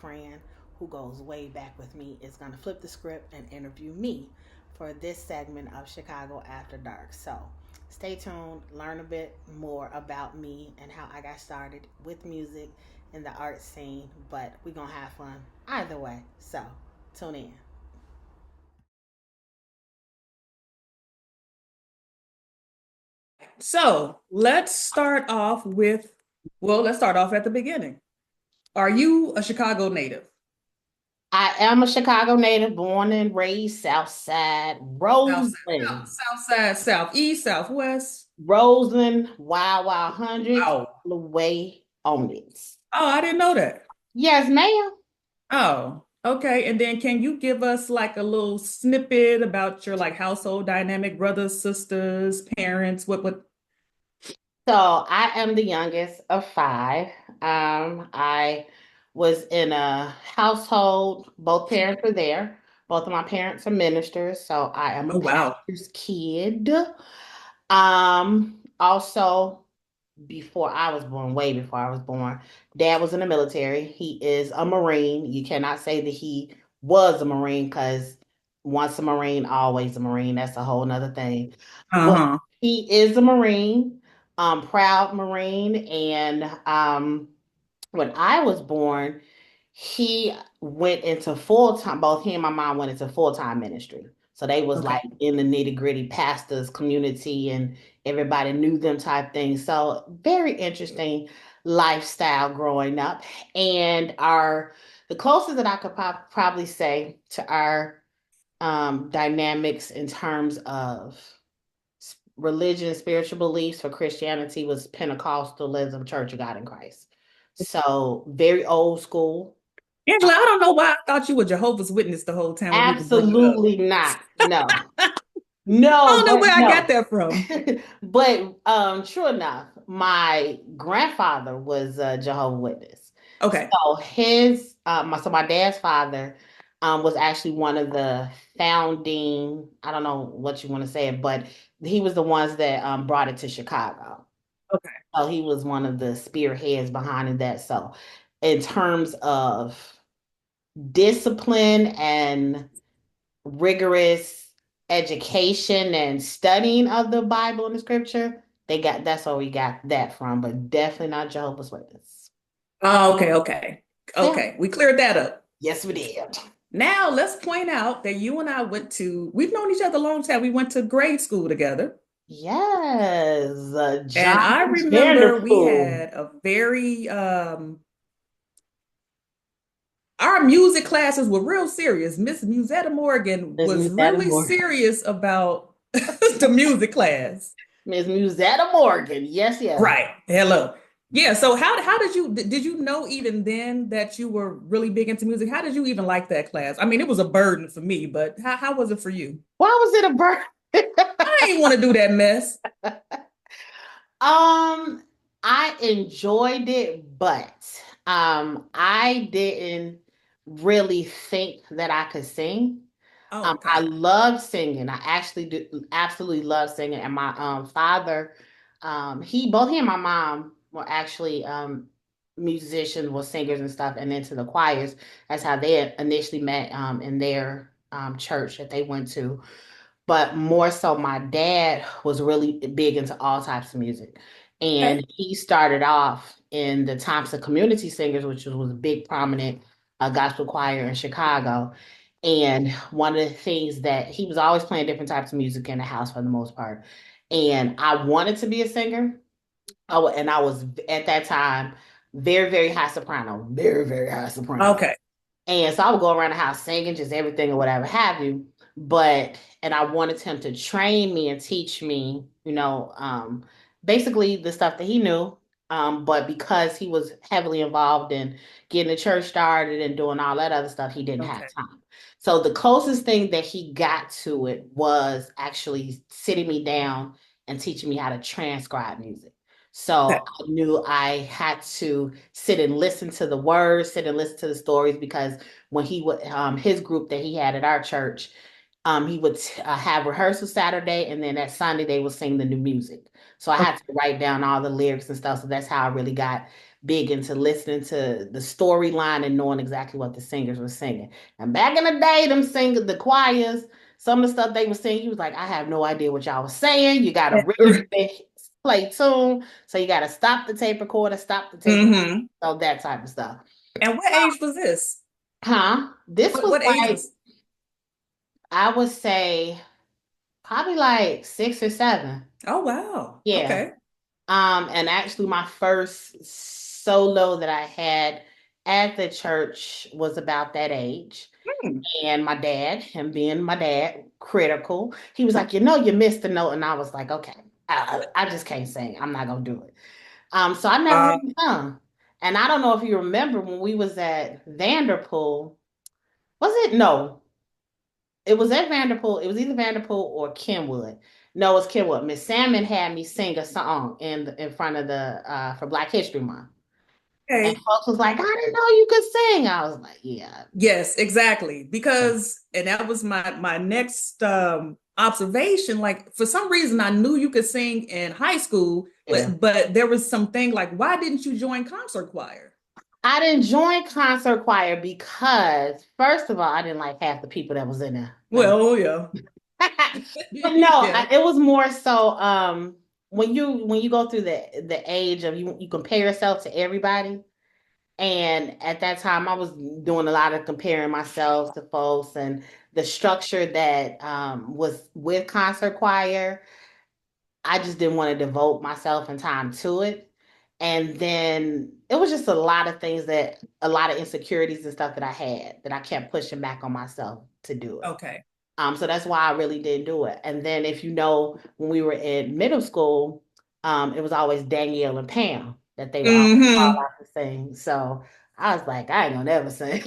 friend who goes way back with me is going to flip the script and interview me for this segment of Chicago After Dark. So stay tuned, learn a bit more about me and how I got started with music in the art scene. But we're going to have fun either way. So tune in. So let's start off at the beginning. Are you a Chicago native? I am a Chicago native, born and raised South Side, South side, Roseland. south side, southeast, southwest? Roseland, Wild Wild Hundreds, Wow. all the way on it. Oh, I didn't know that. Yes, ma'am. Oh, okay. And then can you give us like a little snippet about your like household dynamic, brothers, sisters, parents? What? So I am the youngest of five. I was in a household, both parents were there. Both of my parents are ministers, so I am a Oh, wow. pastor's kid. Also, before I was born, way before I was born, dad was in the military. He is a Marine. You cannot say that he was a Marine because once a Marine, always a Marine. That's a whole nother thing. But Uh-huh. he is a Marine, proud Marine. And when I was born, he went into full time, both he and my mom went into full-time ministry. So they was Okay. like in the nitty-gritty pastors community and everybody knew them type things. So very interesting lifestyle growing up. And our the closest that I could probably say to our dynamics in terms of religion, spiritual beliefs for Christianity was Pentecostalism, Church of God in Christ. So very old school. Angela, I don't know why I thought you were Jehovah's Witness the whole time when we were growing up. Absolutely not. No. I No, don't know but where I got no. that from. But true enough, my grandfather was a Jehovah Witness. Okay. So my dad's father was actually one of the founding, I don't know what you want to say, but he was the ones that brought it to Chicago. Okay. So he was one of the spearheads behind that. So in terms of discipline and rigorous education and studying of the Bible and the scripture, that's where we got that from, but definitely not Jehovah's Witness. Oh, okay, okay. Yeah. Okay. We cleared that up. Yes, we did. Now let's point out that you and I we've known each other a long time. We went to grade school together. Yes, And John I remember we Vanderpool. had a very our music classes were real serious. Miss Musetta Morgan Miss was Musetta really Morgan. serious about the music class. Miss Musetta Morgan. Yes, yes. Right. Hello. Yeah, so how did you know even then that you were really big into music? How did you even like that class? I mean, it was a burden for me, but how was it for you? Why was it a bird? I ain't want to do that mess. Um, I enjoyed it, but I didn't really think that I could sing. Oh, I okay. love singing. I actually do absolutely love singing. And my father, he and my mom were actually musicians, were singers and stuff, and into the choirs. That's how they initially met in their church that they went to. But more so, my dad was really big into all types of music. Okay. And he started off in the Thompson Community Singers, which was a big, prominent gospel choir in Chicago. And one of the things that he was always playing different types of music in the house for the most part. And I wanted to be a singer. And I was at that time very, very high soprano, very, very high soprano. Okay. And so I would go around the house singing just everything or whatever have you. And I wanted him to train me and teach me, basically the stuff that he knew. But because he was heavily involved in getting the church started and doing all that other stuff, he didn't have Okay. time. So the closest thing that he got to it was actually sitting me down and teaching me how to transcribe music. Okay. So I knew I had to sit and listen to the words, sit and listen to the stories because when he would his group that he had at our church, he would have rehearsal Saturday, and then that Sunday they would sing the new music. So I had to write down all the lyrics and stuff. So that's how I really got big into listening to the storyline and knowing exactly what the singers were singing. And back in the day, them singers, the choirs, some of the stuff they were singing, he was like, I have no idea what y'all was saying. You got to really play tune. So you got to stop the tape recorder, stop the tape recorder, Mm-hmm. so that type of stuff. And what age was this? Huh? This was What age like, was? I would say probably like 6 or 7. Oh, wow. Yeah. Okay. And actually my first solo that I had at the church was about that age. Hmm. And my dad, him being my dad, critical, he was like, you know, you missed the note. And I was like, okay, I just can't sing. I'm not gonna do it. So I never Uh, really sung. And I don't know if you remember when we was at Vanderpool, was it? No, it was at Vanderpool. It was either Vanderpool or Kenwood. No, it's Kenwood. Miss Salmon had me sing a song in front of the for Black History Month. And okay. folks was like, I didn't know you could sing. I was like, yeah. Yes, exactly. Because, and that was my next observation. Like for some reason, I knew you could sing in high school, Yeah. but there was something like, why didn't you join concert choir? I didn't join concert choir because, first of all, I didn't like half the people that was in there. Well, oh, yeah. But no, Yeah. it was more so when you go through the age of you compare yourself to everybody. And at that time, I was doing a lot of comparing myself to folks and the structure that was with concert choir. I just didn't want to devote myself and time to it. And then it was just a lot of things that, a lot of insecurities and stuff that I had that I kept pushing back on myself to do it. Okay. So that's why I really didn't do it. And then if you know, when we were in middle school, it was always Danielle and Pam that they were always called Hmm. out to sing. So I was like, I ain't gonna never sing.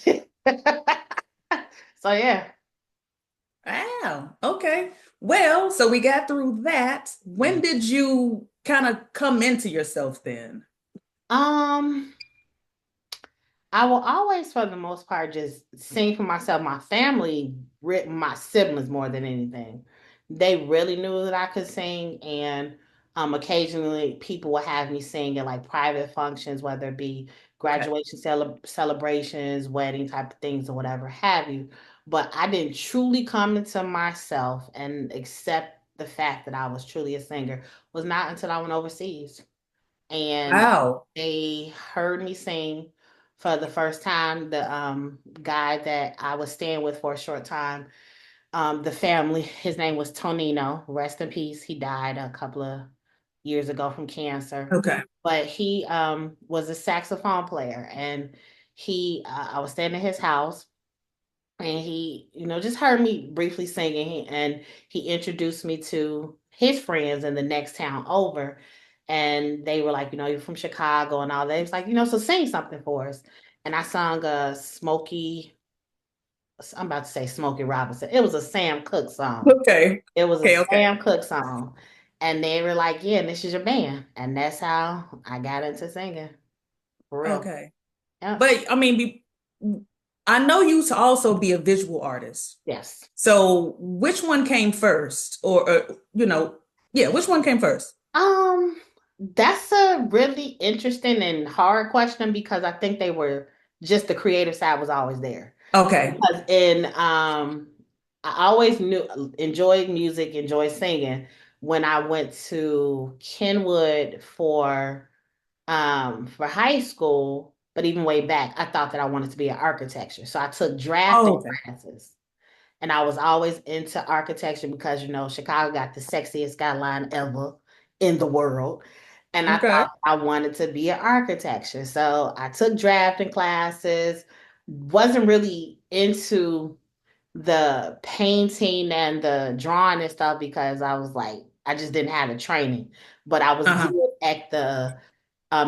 So yeah. Wow. Okay. Well, so we got through that. When Yeah. did you kind of come into yourself then? Um, I will always, for the most part, just sing for myself. My family, my siblings more than anything, they really knew that I could sing, and occasionally people would have me sing at like private functions, whether it be Okay. graduation celebrations, wedding type of things, or whatever have you. But I didn't truly come into myself and accept the fact that I was truly a singer was not until I went overseas and Wow. they heard me sing for the first time. The guy that I was staying with for a short time, the family, his name was Tonino. Rest in peace. He died a couple of years ago from cancer. Okay. But he was a saxophone player, and I was staying at his house, and he, just heard me briefly singing, and he introduced me to his friends in the next town over, and they were like, you're from Chicago and all that. He was like, so sing something for us. And I sung a I'm about to say Smokey Robinson. It was a Sam Cooke song. Okay. It was a Okay. Okay. Sam Cooke song. And they were like, yeah, this is your band. And that's how I got into singing. For real. Okay. Yep. But I mean, I know you to also be a visual artist. Yes. So which one came first? Yeah, which one came first? Um, that's a really interesting and hard question because I think they were just the creative side was always there. Okay. Because I always enjoyed music, enjoyed singing. When I went to Kenwood for high school, but even way back, I thought that I wanted to be an architecture. So I took drafting Oh, okay. classes. And I was always into architecture because, Chicago got the sexiest skyline ever in the world. And I Okay. thought I wanted to be an architecture. So I took drafting classes, wasn't really into the painting and the drawing and stuff because I was like, I just didn't have the training. But I was Uh-huh. good at the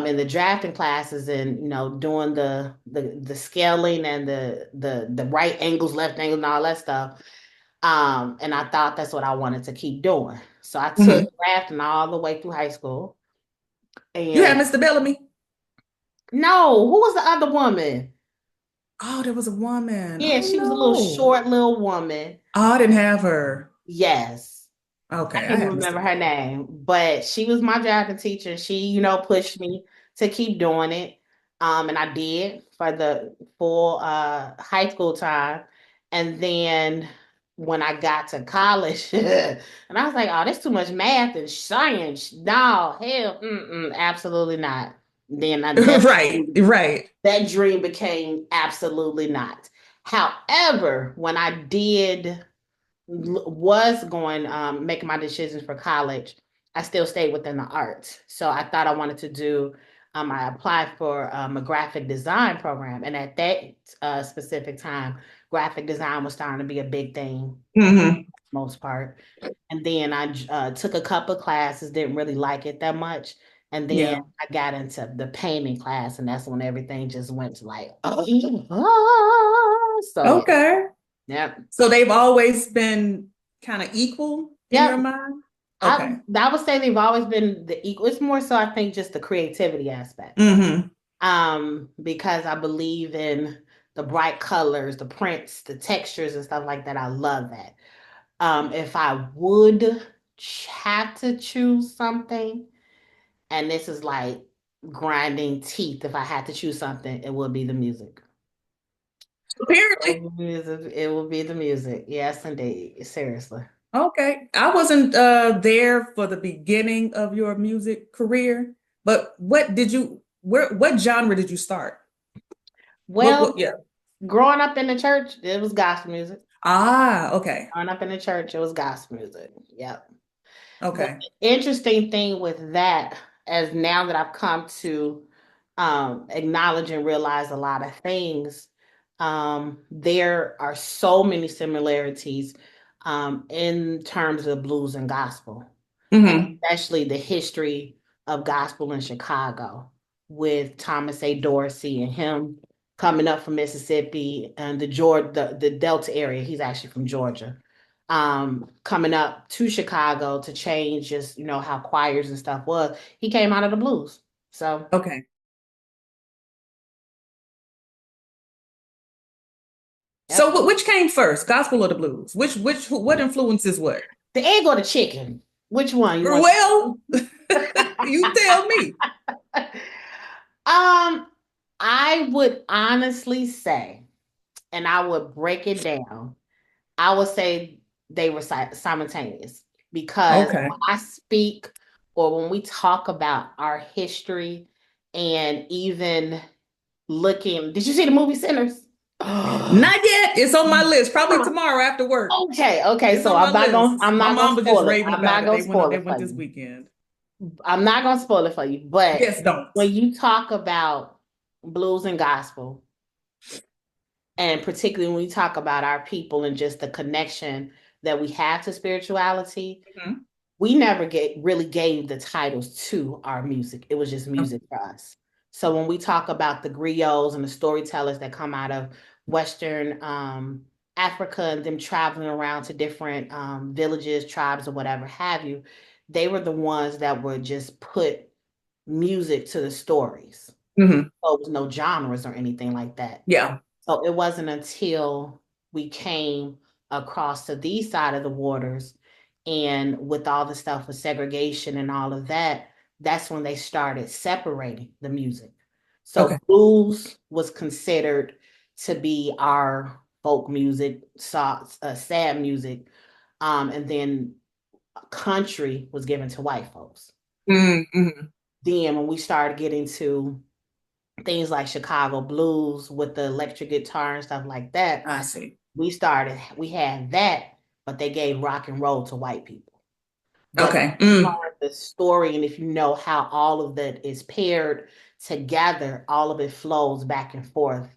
in the drafting classes and doing the scaling and the right angles, left angles, and all that stuff. And I thought that's what I wanted to keep doing. So I took Hmm. drafting all the way through high school. You had And Mr. Bellamy? no, who was the other woman? Oh, there was a woman. Yeah, Oh she was a little no. short little woman. Oh, I didn't have her. Yes. I Okay, I can't even had Mr. remember her Bellamy. name, but she was my drafting teacher. She, pushed me to keep doing it. And I did for the full high school time. And then when I got to college, and I was like, oh, that's too much math and science. No, hell, absolutely not. Then Right, right. that dream became absolutely not. However, when I did was going making my decisions for college, I still stayed within the arts. So I thought I wanted to do. I applied for a graphic design program, and at that specific time, graphic design was starting to be a big thing, Hmm. most part. And then I took a couple of classes, didn't really like it that much, and then Yeah. I got into the painting class, and that's when everything just went to like, so yeah, Okay. yep. So they've always been kind of equal in your Yep. mind? I Okay. I would say they've always been the equal. It's more so I think just the creativity aspect. Hmm. Because I believe in the bright colors, the prints, the textures and stuff like that. I love that. If I would have to choose something, and this is like grinding teeth, if I had to choose something, it would be the music. Apparently. It would be the music. Yes, indeed. Seriously. Okay. I wasn't there for the beginning of your music career, but what genre did you start? What Well, yeah. growing up in the church, it was gospel music. Ah, okay. Growing up in the church, it was gospel music. Yep. The Okay. interesting thing with that, as now that I've come to acknowledge and realize a lot of things, there are so many similarities in terms of blues and gospel, and Hmm. especially the history of gospel in Chicago with Thomas A. Dorsey and him coming up from Mississippi and the Delta area. He's actually from Georgia. Coming up to Chicago to change just how choirs and stuff was. He came out of the blues. So Okay. So yep. which came first, gospel or the blues? What influences what? The egg or the chicken? Which one you want? Well, you tell me. um, I would honestly say, and I would break it down. I would say they were simultaneous because Okay. when I speak or when we talk about our history and even did you see the movie Sinners? Not yet. It's on my list. Probably tomorrow after work. Okay. It's So on my list. I'm My not gonna mom was just spoil it. raving I'm about not it. gonna spoil They it for went this you. weekend. I'm not gonna spoil it for you. But Yes, don't. when you talk about blues and gospel, and particularly when we talk about our people and just the connection that we have to spirituality, Mhm. we never really gave the titles to our music. It was just music for us. So when we talk about the griots and the storytellers that come out of Western Africa and them traveling around to different villages, tribes, or whatever have you, they were the ones that would just put music to the stories. Mhm. So it was no genres or anything like that. Yeah. So it wasn't until we came across to these side of the waters and with all the stuff with segregation and all of that, that's when they started separating the music. Okay. So blues was considered to be our folk music, sad music, and then country was given to white folks. Mm-hmm. Then when we started getting to things like Chicago blues with the electric guitar and stuff like that, I see. we had that, but they gave rock and roll to white people. But Okay. Mm. the story, and if you know how all of that is paired together, all of it flows back and forth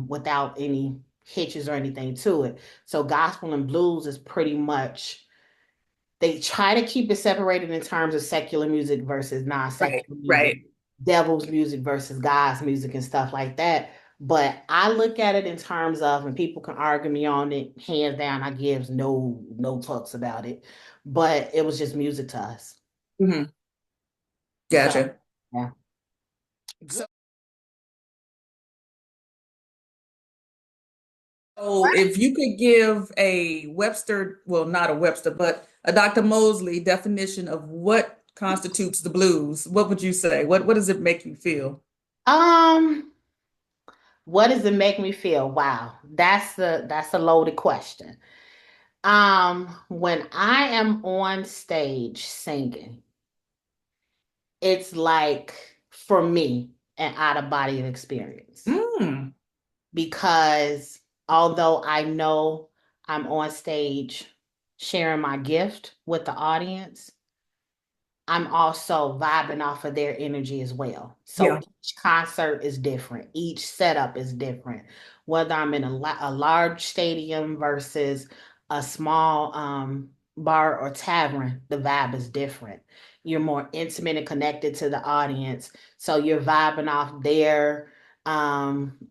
without any hitches or anything to it. So gospel and blues is pretty much they try to keep it separated in terms of secular music versus Right. non-secular music, Right. devil's music versus God's music and stuff like that. But I look at it in terms of, and people can argue me on it, hands down, I gives no fucks about it. But it was just music to us. Hmm. So Gotcha. yeah. So if you could give a Webster, well, not a Webster, but a Dr. Mosley definition of what constitutes the blues, what would you say? What does it make you feel? Um, what does it make me feel? Wow, that's a loaded question. When I am on stage singing, it's like for me an out of body experience Mm, because although I know I'm on stage sharing my gift with the audience, I'm also vibing off of their energy as well. So yeah. each concert is different. Each setup is different. Whether I'm in a large stadium versus a small bar or tavern, the vibe is different. You're more intimate and connected to the audience. So you're vibing off their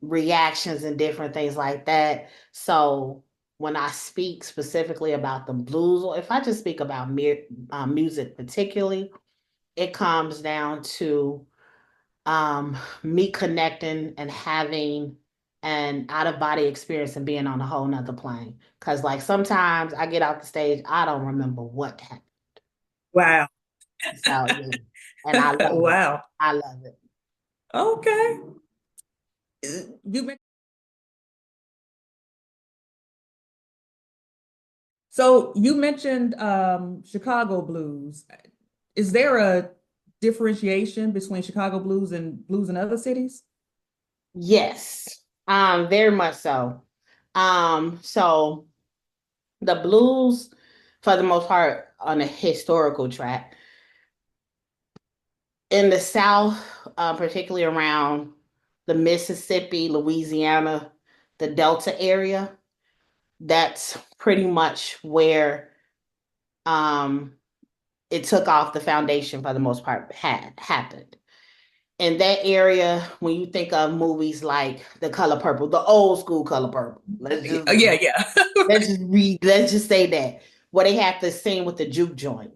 reactions and different things like that. So when I speak specifically about the blues, or if I just speak about music particularly, it comes down to me connecting and having an out of body experience and being on a whole nother plane. Cause like sometimes I get off the stage, I don't remember what happened. Wow. So yeah, and I love it. Wow. I love it. Okay. You men- so you mentioned Chicago blues. Is there a differentiation between Chicago blues in other cities? Yes, very much so. So the blues, for the most part, on a historical track in the South, particularly around the Mississippi, Louisiana, the Delta area, that's pretty much where um, it took off the foundation for the most part had happened. In that area, when you think of movies like The Color Purple, the old school Color Purple, Yeah, yeah. let's just say that where they had the scene with the juke joint,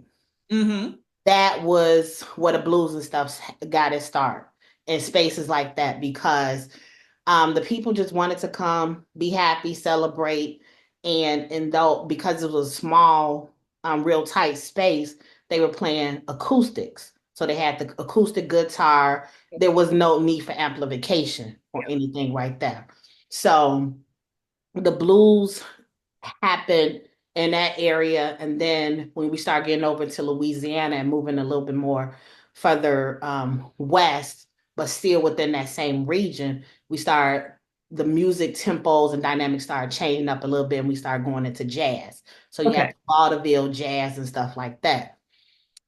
Hmm. that was where the blues and stuff got its start in spaces like that because the people just wanted to come, be happy, celebrate, and though because it was a small, real tight space, they were playing acoustics. So they had the acoustic guitar. There was no need for amplification or anything right there. So the blues happened in that area. And then when we start getting over to Louisiana and moving a little bit more further west, but still within that same region, we start the music tempos and dynamics start changing up a little bit and we start going into jazz. So you have Okay. the vaudeville jazz and stuff like that.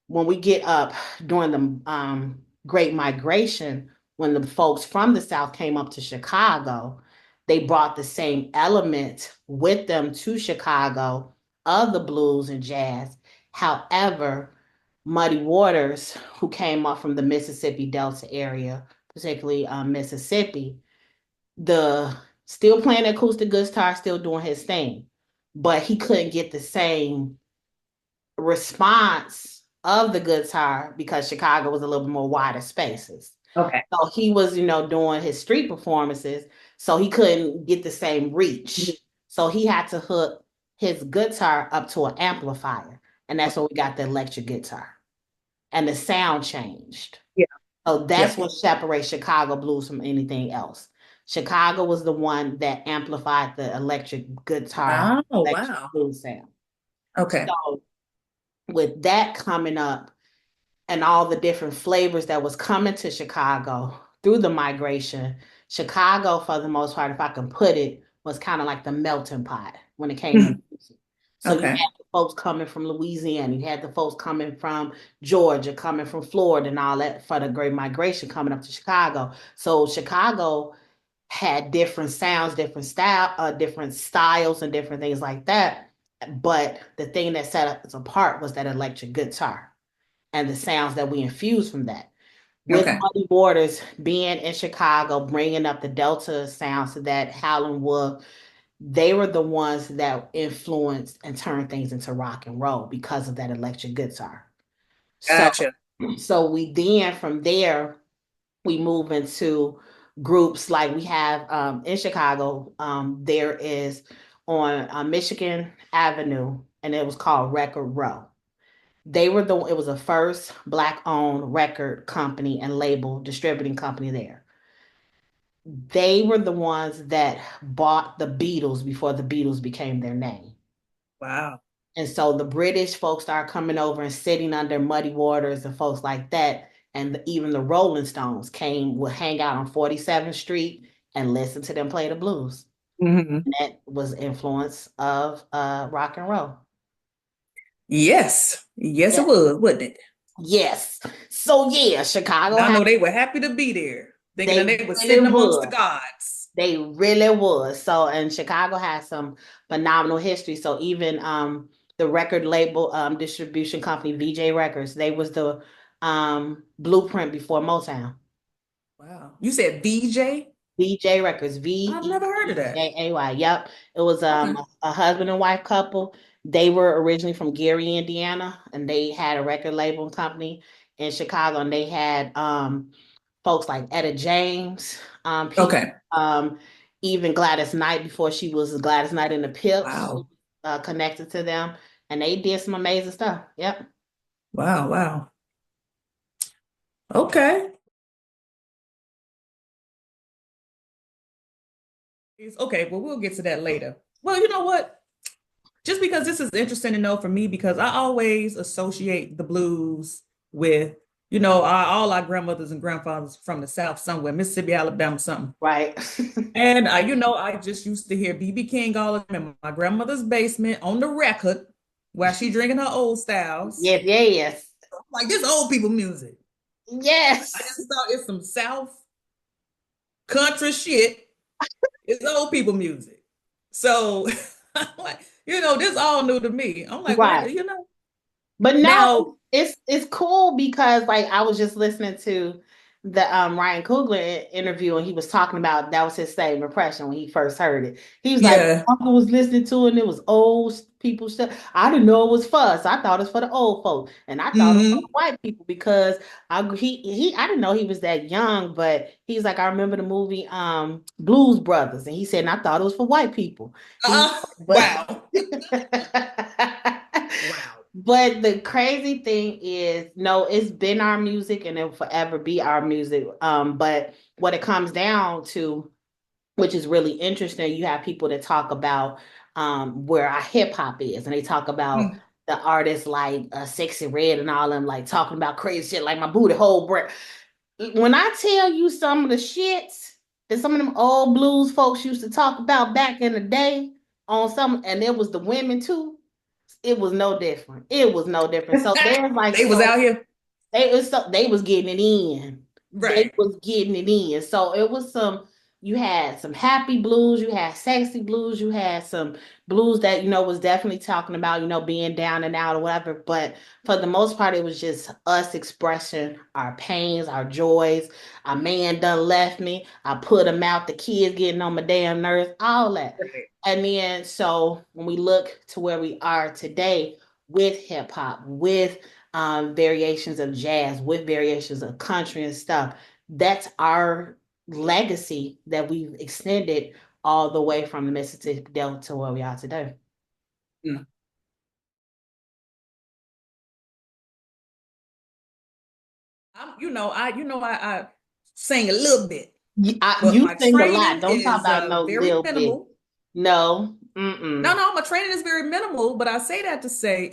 When we get up during the Great Migration, when the folks from the South came up to Chicago, they brought the same element with them to Chicago of the blues and jazz. However, Muddy Waters, who came up from the Mississippi Delta area, particularly Mississippi, the still playing acoustic guitar, still doing his thing, but he couldn't get the same response of the guitar because Chicago was a little bit more wider spaces. Okay. So he was, doing his street performances, so he couldn't get the same reach. So he had to hook his guitar up to an amplifier, and that's when we got the electric guitar, and the sound changed. Yeah. So Yeah. that's what separates Chicago blues from anything else. Chicago was the one that amplified the electric guitar, Oh, electric wow. blues sound. Okay. So with that coming up, and all the different flavors that was coming to Chicago through the migration, Chicago, for the most part, if I can put it, was kind of like the melting pot when it came to Mhm. music. So you Okay. had the folks coming from Louisiana, you had the folks coming from Georgia, coming from Florida, and all that for the Great Migration coming up to Chicago. So Chicago had different sounds, different styles, and different things like that. But the thing that set us apart was that electric guitar and the sounds that we infuse from that. With Okay. Muddy Waters being in Chicago, bringing up the Delta sounds to that Howlin' Wolf, they were the ones that influenced and turned things into rock and roll because of that electric guitar. So, Gotcha. so we then from there we move into groups like we have in Chicago. There is on Michigan Avenue, and it was called Record Row. It was the first Black owned record company and label distributing company there. they were the ones that bought the Beatles before the Beatles became their name. Wow. And so the British folks started coming over and sitting under Muddy Waters and folks like that. And even the Rolling Stones came, would hang out on 47th Street and listen to them play the blues. Hmm. And that was influence of rock and roll. Yes. Yes, it Yeah. was, wasn't it? Yes. So yeah, And Chicago I had know they were happy to be there, thinking that they they were really sitting amongst the would. gods. They really was. So, and Chicago has some phenomenal history. So even the record label distribution company VJ Records, they was the blueprint before Motown. Wow. You said VJ? VJ Records, I've never heard of that. VEJAY. Yep. It was Okay. a husband and wife couple. They were originally from Gary, Indiana, and they had a record label company in Chicago, and they had folks like Etta James, people, Okay. even Gladys Knight before she was Gladys Knight in the Pips, Wow. connected to them, and they did some amazing stuff. Yep. Wow. Wow. Okay. Okay, well, we'll get to that later. Well, you know what? Just because this is interesting to know for me, because I always associate the blues with, all our grandmothers and grandfathers from the South somewhere, Mississippi, Alabama, something. Right. And I just used to hear BB King all the time in my grandmother's basement on the record while she drinking her old styles. Yes. Yes. Like this old people music. I Yes. just thought it's some South country shit. It's old people music. So, like, this all new to me. I'm like, Right. what? But no, Now, it's cool because like I was just listening to the Ryan Coogler interview and he was talking about that was his same impression when he first heard it. He was like, yeah. Uncle was listening to it and it was old people stuff. I didn't know it was for us. I thought it was for the old folks. And I thought it was for the Hmm. white people because I didn't know he was that young, but he's like, I remember the movie Blues Brothers. And he said, and I thought it was for white people. He but Wow. Wow. But the crazy thing is, no, it's been our music and it'll forever be our music. But what it comes down to, which is really interesting, you have people that talk about where our hip hop is, and they talk about Mm. the artists like Sexy Red and all them, like talking about crazy shit like my booty hole breath. When I tell you some of the shits that some of them old blues folks used to talk about back in the day on some, and it was the women too, it was no different. It was no different. So there's like They was so out here. they was getting it in. They Right. was getting it in. So it was some you had some happy blues, you had sexy blues, you had some blues that was definitely talking about, being down and out or whatever. But for the most part, it was just us expressing our pains, our joys. A man done left me. I put him out, the kids getting on my damn nerves, all that. Right. And then so when we look to where we are today with hip hop, with variations of jazz, with variations of country and stuff, that's our legacy that we've extended all the way from the Mississippi Delta to where we are today. Mm. I sing a little bit, but You my sing a lot. training Don't talk is about no very little bit. minimal. No. No, Mm-mm. no, my training is very minimal, but I say that to say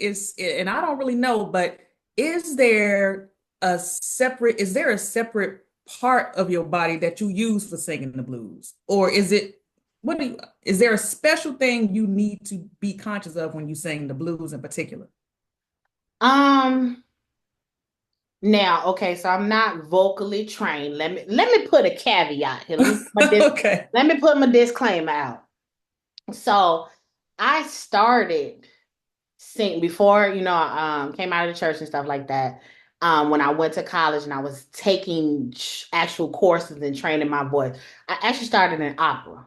and I don't really know, but is there is there a separate part of your body that you use for singing the blues? Or is there a special thing you need to be conscious of when you sing the blues in particular? Um, Now, okay, so I'm not vocally trained. Let me put a caveat here. Okay. Let me put my disclaimer out. So I started sing before, I came out of the church and stuff like that. When I went to college and I was taking actual courses and training my voice, I actually started in opera.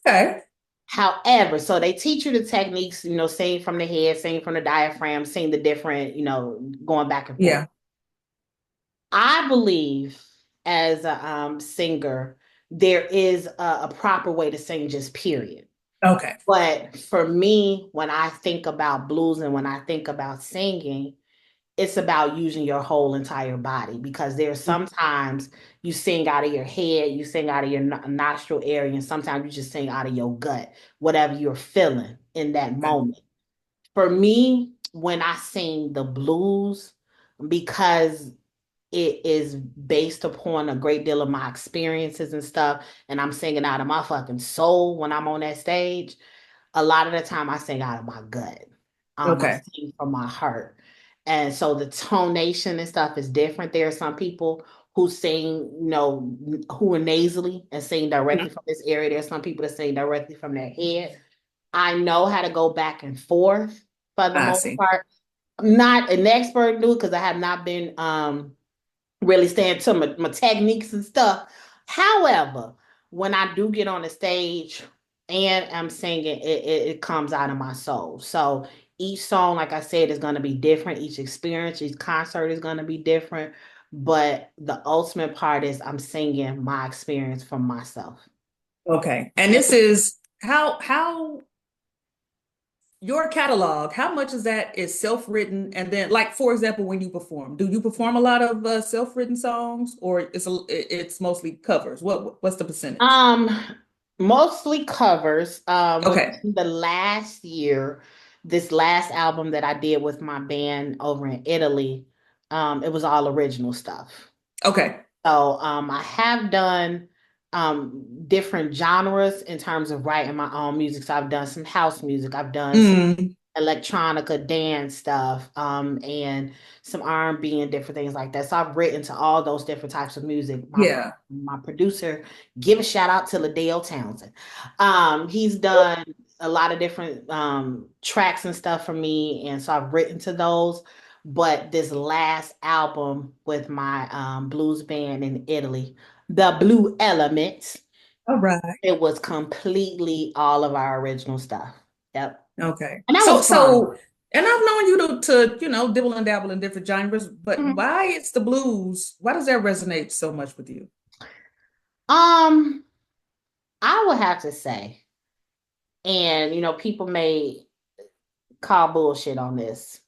Okay. However, so they teach you the techniques, sing from the head, sing from the diaphragm, sing the different, going back and forth. Yeah. I believe as a singer, there is a proper way to sing, just period. Okay. But for me, when I think about blues and when I think about singing, it's about using your whole entire body because there's sometimes you sing out of your head, you sing out of your nostril area, and sometimes you just sing out of your gut, whatever you're feeling in that Okay. moment. For me, when I sing the blues, because it is based upon a great deal of my experiences and stuff, and I'm singing out of my fucking soul when I'm on that stage, a lot of the time I sing out of my gut. I Okay. sing from my heart. And so the tonation and stuff is different. There are some people who sing, who are nasally and sing directly Mhm. from this area. There's some people that sing directly from their head. I know how to go back and forth for the I most see. part. I'm not an expert in it because I have not been really stand to my techniques and stuff. However, when I do get on the stage and I'm singing, it comes out of my soul. So each song, like I said, is going to be different. Each experience, each concert is going to be different. But the ultimate part is I'm singing my experience from myself. Okay. And this is how your catalog, how much is that is self-written? And then, like, for example, when you perform, do you perform a lot of self-written songs, or it's mostly covers? What's the percentage? Um, Mostly covers. Okay. Within the last year, this last album that I did with my band over in Italy, it was all original stuff. Okay. So I have done different genres in terms of writing my own music. So I've done some house music. I've done some Mm, electronica dance stuff, and some R&B and different things like that. So I've written to all those different types of music. yeah. My producer, give a shout out to Liddell Townsend. He's done a lot of different tracks and stuff for me, and so I've written to those. But this last album with my blues band in Italy, the Blue Elements, All right. it was completely all of our original stuff. Yep. Okay. And that So was fun. so and I've known you to dibble and dabble in different genres, but Mhm. why it's the blues? Why does that resonate so much with you? Um, I would have to say, and people may call bullshit on this,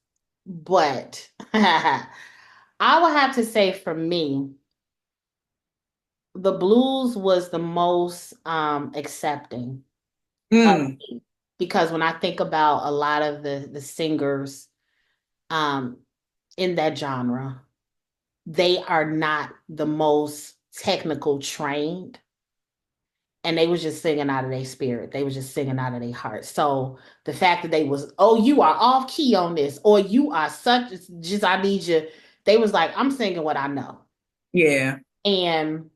but I would have to say for me, the blues was the most accepting of Mm, me. Because when I think about a lot of the singers um in that genre, they are not the most technical trained, and they was just singing out of their spirit. They was just singing out of their heart. So the fact that they was, oh, you are off key on this, or you are such, just I need you. They was like, I'm singing what I know, yeah. and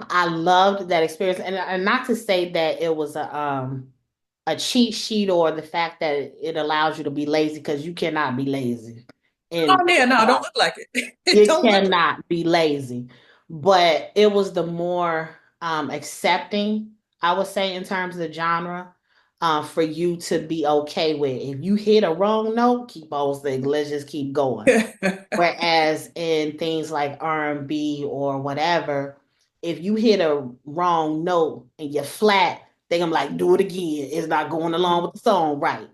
I loved that experience. And not to say that it was a cheat sheet or the fact that it allows you to be lazy, because you cannot be lazy. Oh And yeah, no, don't look like it. It you don't look like cannot be lazy. But it was the more accepting, I would say, in terms of the genre, for you to be okay with. If you hit a wrong note, keep on singing. Let's just keep going. it. Whereas in things like R&B or whatever, if you hit a wrong note and you're flat, they're gonna be like, do it again. It's not going along with the song right.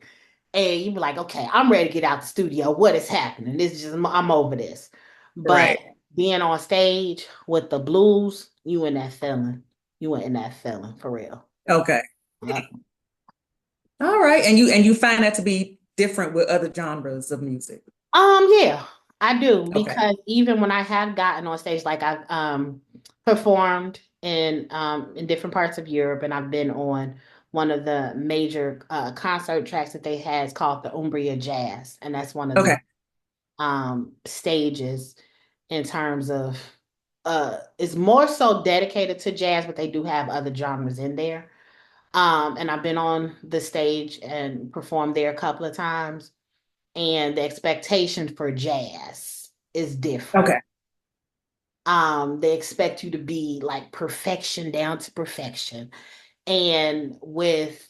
And you be like, okay, I'm ready to get out the studio. What is happening? This is just, I'm over this. But Right. being on stage with the blues, you in that feeling. You were in that feeling for real. Okay. Yep. All right. And you find that to be different with other genres of music. Yeah, I do, Okay. because even when I have gotten on stage, like I've performed in different parts of Europe, and I've been on one of the major concert tracks that they had. It's called the Umbria Jazz, and that's one of Okay. the stages in terms of it's more so dedicated to jazz, but they do have other genres in there. And I've been on the stage and performed there a couple of times, and the expectation for jazz is different. Okay. They expect you to be like perfection down to perfection. And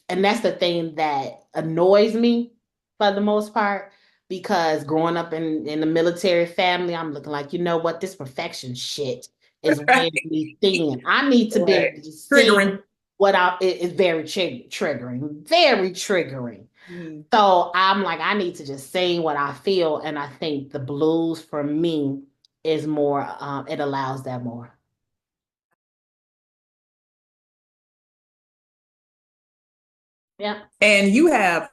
that's the thing that annoys me for the most part, because growing up in the military family, I'm looking like, you know what, this perfection shit is Right. weighing me thin. I need to be Right. able to just sing Triggering. what I it is very triggering, very triggering. Mm. So I'm like, I need to just sing what I feel. And I think the blues for me is more, it allows that more. Yeah. And you have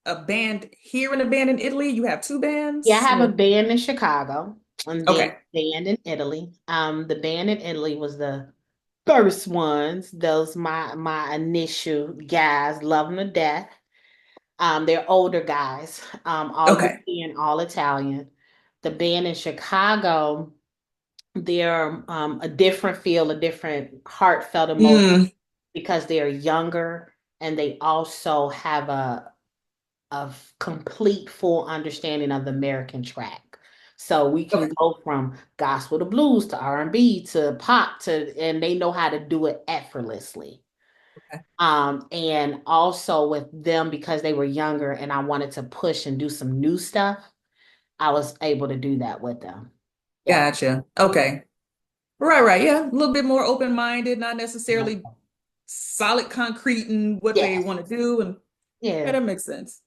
a band here and a band in Italy. You have two Yeah, I bands, have a or band in Chicago and then okay, a band in Italy. The band in Italy was the first ones. Those my initial guys, love them to death. They're older guys, all okay. European, all Italian. The band in Chicago, they're a different feel, a different heartfelt emotion Mm, because they're younger and they also have a complete full understanding of the American track. So we okay, can go from gospel to blues to R&B to pop to, and they know how to do it effortlessly. okay. And also with them because they were younger and I wanted to push and do some new stuff, I was able to do that with them. Yeah. Gotcha. Okay. Right, right. Yeah. A little bit more open-minded, not necessarily solid concrete in what they Yes. want to do. And yeah, Yeah. that makes sense.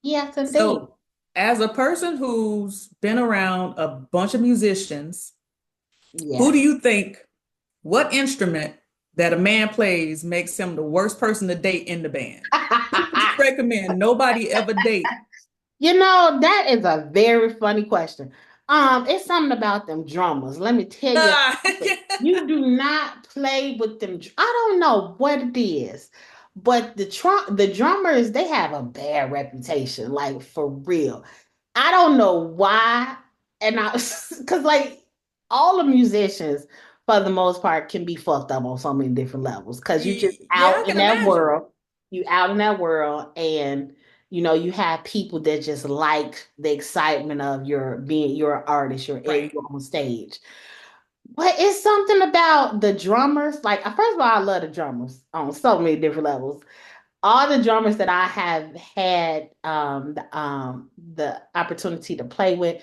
Yes, indeed. So, as a person who's been around a bunch of musicians, who do Yes. you think, what instrument that a man plays makes him the worst person to date in the band? Who would you recommend nobody ever date? You know, that is a very funny question. It's something about them drummers. Let me tell you, Ah, you do not play with them. I don't know what it is, but the drummers, they have a bad reputation, like for real. I don't know why. And I, because like all the musicians, for the most part, can be fucked up on so many different levels. Because you just yeah, I out in can that imagine. world, you out in that world, and you have people that just like the excitement of your being, you're an artist, Right. you're on stage. But it's something about the drummers. Like, first of all, I love the drummers on so many different levels. All the drummers that I have had the opportunity to play with,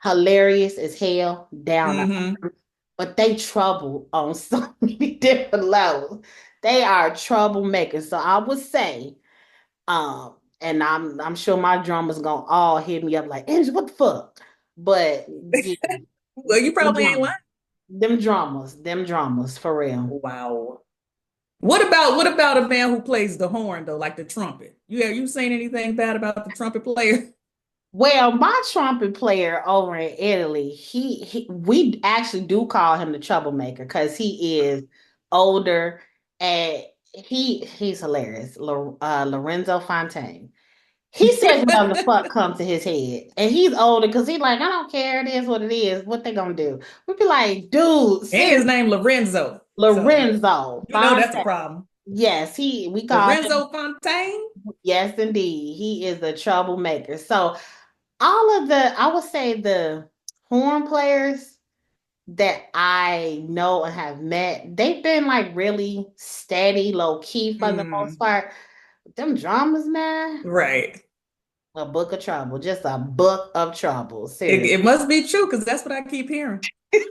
hilarious as hell, down to Hmm. earth, but they trouble on so many different levels. They are troublemakers. So I would say, and I'm sure my drummers gonna all hit me up like, Angie, what the fuck? But yeah, Well, you them probably ain't drummers, lying. them drummers for real. Wow. What about a man who plays the horn though, like the trumpet? You saying anything bad about the trumpet player? Well, my trumpet player over in Italy, we actually do call him the troublemaker because he is older and he's hilarious. Lorenzo Fontaine. He says whatever the fuck comes to his head. And he's older because he's like, I don't care. It is what it is. What they gonna do? We'd be like, dude, And seriously, his name Lorenzo. So Lorenzo you know that's a Fontaine. problem. Yes, we call him, Lorenzo Fontaine? yes, indeed. He is a troublemaker. So all of I would say the horn players that I know and have met, they've been like really steady, low key for the most Hmm. part. Them dramas, man, Right. a book of trouble, just a book of trouble. It, Seriously. it must be true because that's what I keep hearing. Wait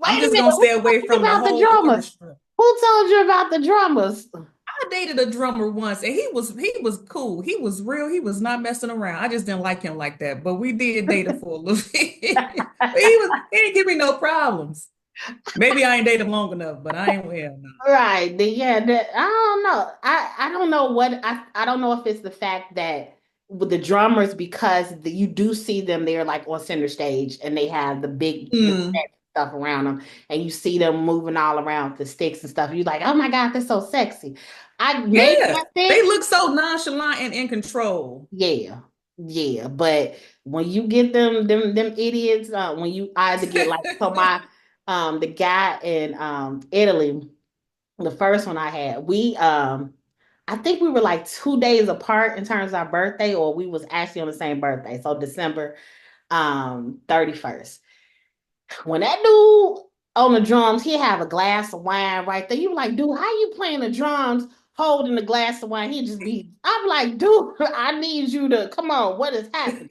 I'm a just minute, gonna who stay told away you from the about the whole dramas? orchestra. Who told you about the dramas? I dated a drummer once and he was cool. He was real. He was not messing around. I just didn't like him like that. But we did date him for a little bit. But he didn't give me no problems. Maybe I ain't dated him long enough, but I ain't well no. Right. I don't know. I don't know I don't know if it's the fact that with the drummers because you do see them they're like on center stage and they have the Hmm. stuff around them and you see them moving all around with the sticks and stuff. You're like, oh my God, they're so sexy. I maybe Yeah. that's They it. look so nonchalant and in control. Yeah. Yeah. But when you get them idiots, when you either get like so my the guy in Italy. The first one I had, I think we were like 2 days apart in terms of our birthday, or we was actually on the same birthday. So December 31st. When that dude on the drums, he have a glass of wine right there. You were like, dude, how you playing the drums holding the glass of wine? He'd just be, I'm like, dude, I need you to come on, what is happening?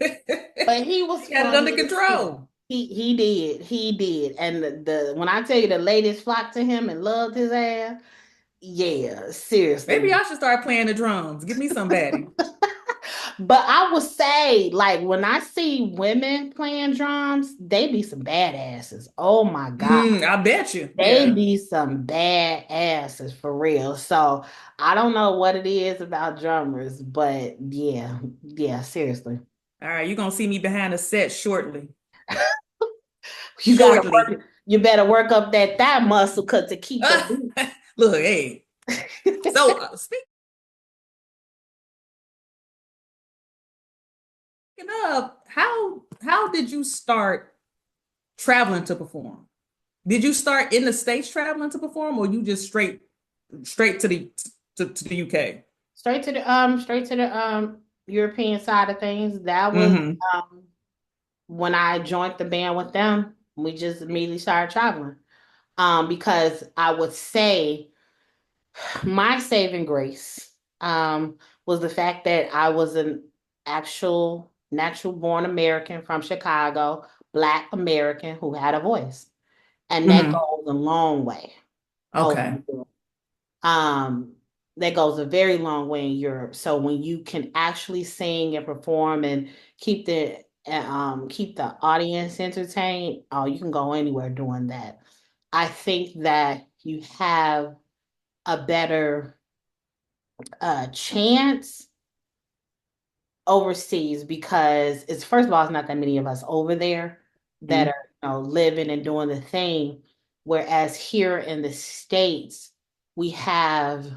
But he was He had it under funny as shit. control. He did. And the when I tell you the ladies flocked to him and loved his ass. Yeah, Maybe seriously. I should start playing the drums. Give me some batty. But I would say, like, when I see women playing drums, they be some badasses. Oh my God. I bet you. They Yeah. be some badasses for real. So I don't know what it is about drummers, but yeah, yeah, seriously. All right, you're gonna see me behind the set shortly. You gotta Shortly. you better work up that thigh muscle cause to keep the beat. Look, hey. So speaking of, how did you start traveling to perform? Did you start in the States traveling to perform, or you just straight to the UK? Straight to the European side of things. That was Mm-hmm. um when I joined the band with them, we just immediately started traveling. Because I would say my saving grace was the fact that I was an actual natural born American from Chicago, Black American who had a voice. And that Mm-hmm. goes a long way over Okay. here. Um, that goes a very long way in Europe. So when you can actually sing and perform and keep the audience entertained, oh, you can go anywhere doing that. I think that you have a better chance overseas because it's first of all, it's not that many of us over there that Mm-hmm. are living and doing the thing. Whereas here in the States, we have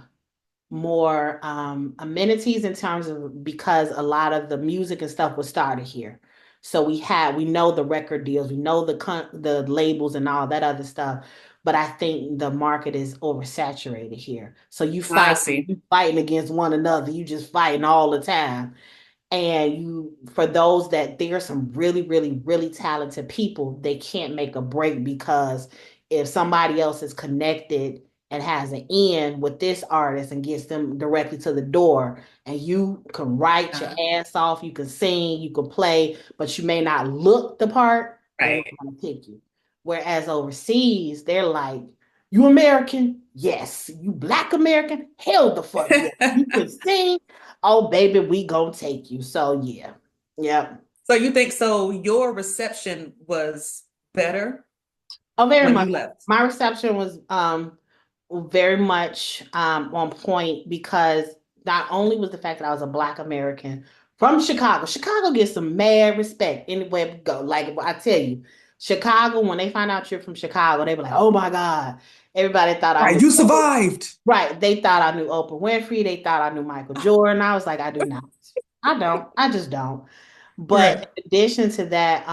more amenities in terms of because a lot of the music and stuff was started here. So we know the record deals, we know the labels and all that other stuff. But I think the market is oversaturated here. So I see. you fighting against one another. You just fighting all the time. And you, for those that there are some really, really, really talented people, they can't make a break because if somebody else is connected and has an in with this artist and gets them directly to the door, and you can write your Uh, ass off, you can sing, you can play, but you may not look the part, they're not right. going to pick you. Whereas overseas, they're like, you American? Yes. You Black American? Hell the fuck yes. You can sing? Oh, baby, we gonna take you. So yeah. Yeah. So you think so your reception was better Oh, very when much. you left? My reception was very much on point because not only was the fact that I was a Black American from Chicago. Chicago gets some mad respect anywhere we go. Like I tell you, Chicago, when they find out you're from Chicago, they be like, oh my God. Everybody thought I Right, knew. you survived. Right. They thought I knew Oprah Winfrey. They thought I knew Michael Jordan. I was like, I do not. I don't. I just don't. But Right. in addition to that,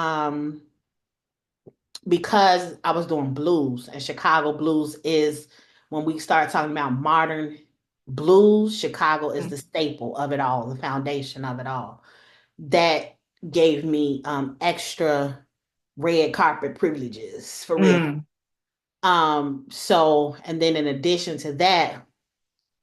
because I was doing blues and Chicago blues is when we start talking about modern blues, Chicago is the staple of it all, the foundation of it all. That gave me extra red carpet privileges for real. Mm. So and then in addition to that,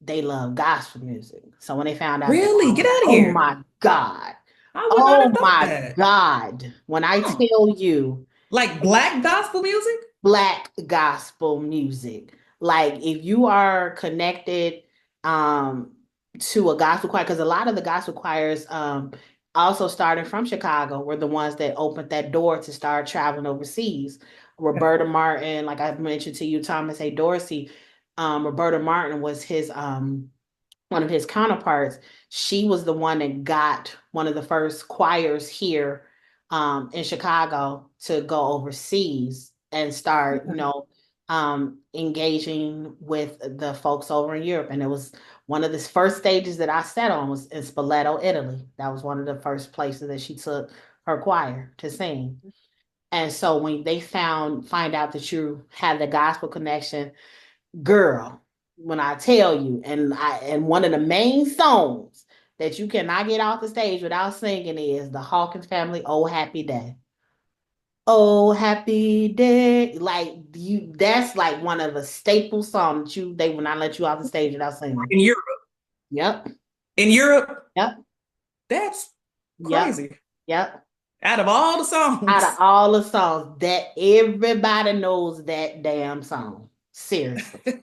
they love gospel music. So when they found out that, Really? Get out of oh here. my God, I would not have oh thought my that. God, when I Huh. tell you Like black gospel music? Black gospel music, like if you are connected um to a gospel choir, because a lot of the gospel choirs also started from Chicago were the ones that opened that door to start traveling overseas. Roberta Martin, like I mentioned to you, Thomas A. Dorsey, Roberta Martin was his one of his counterparts. She was the one that got one of the first choirs here in Chicago to go overseas and start, engaging with the folks over in Europe. And it was one of the first stages that I sat on was in Spoleto, Italy. That was one of the first places that she took her choir to sing. And so when they find out that you have the gospel connection, girl, when I tell you, and one of the main songs that you cannot get off the stage without singing is the Hawkins Family "Oh Happy Day." Oh happy day. Like you that's like one of the staple songs that they will not let you off the stage without singing. In Europe. Yep. In Europe, Yep. that's Yep. crazy. Yep. Out of all the Out of songs. all the songs, that everybody knows that damn song. Seriously. That's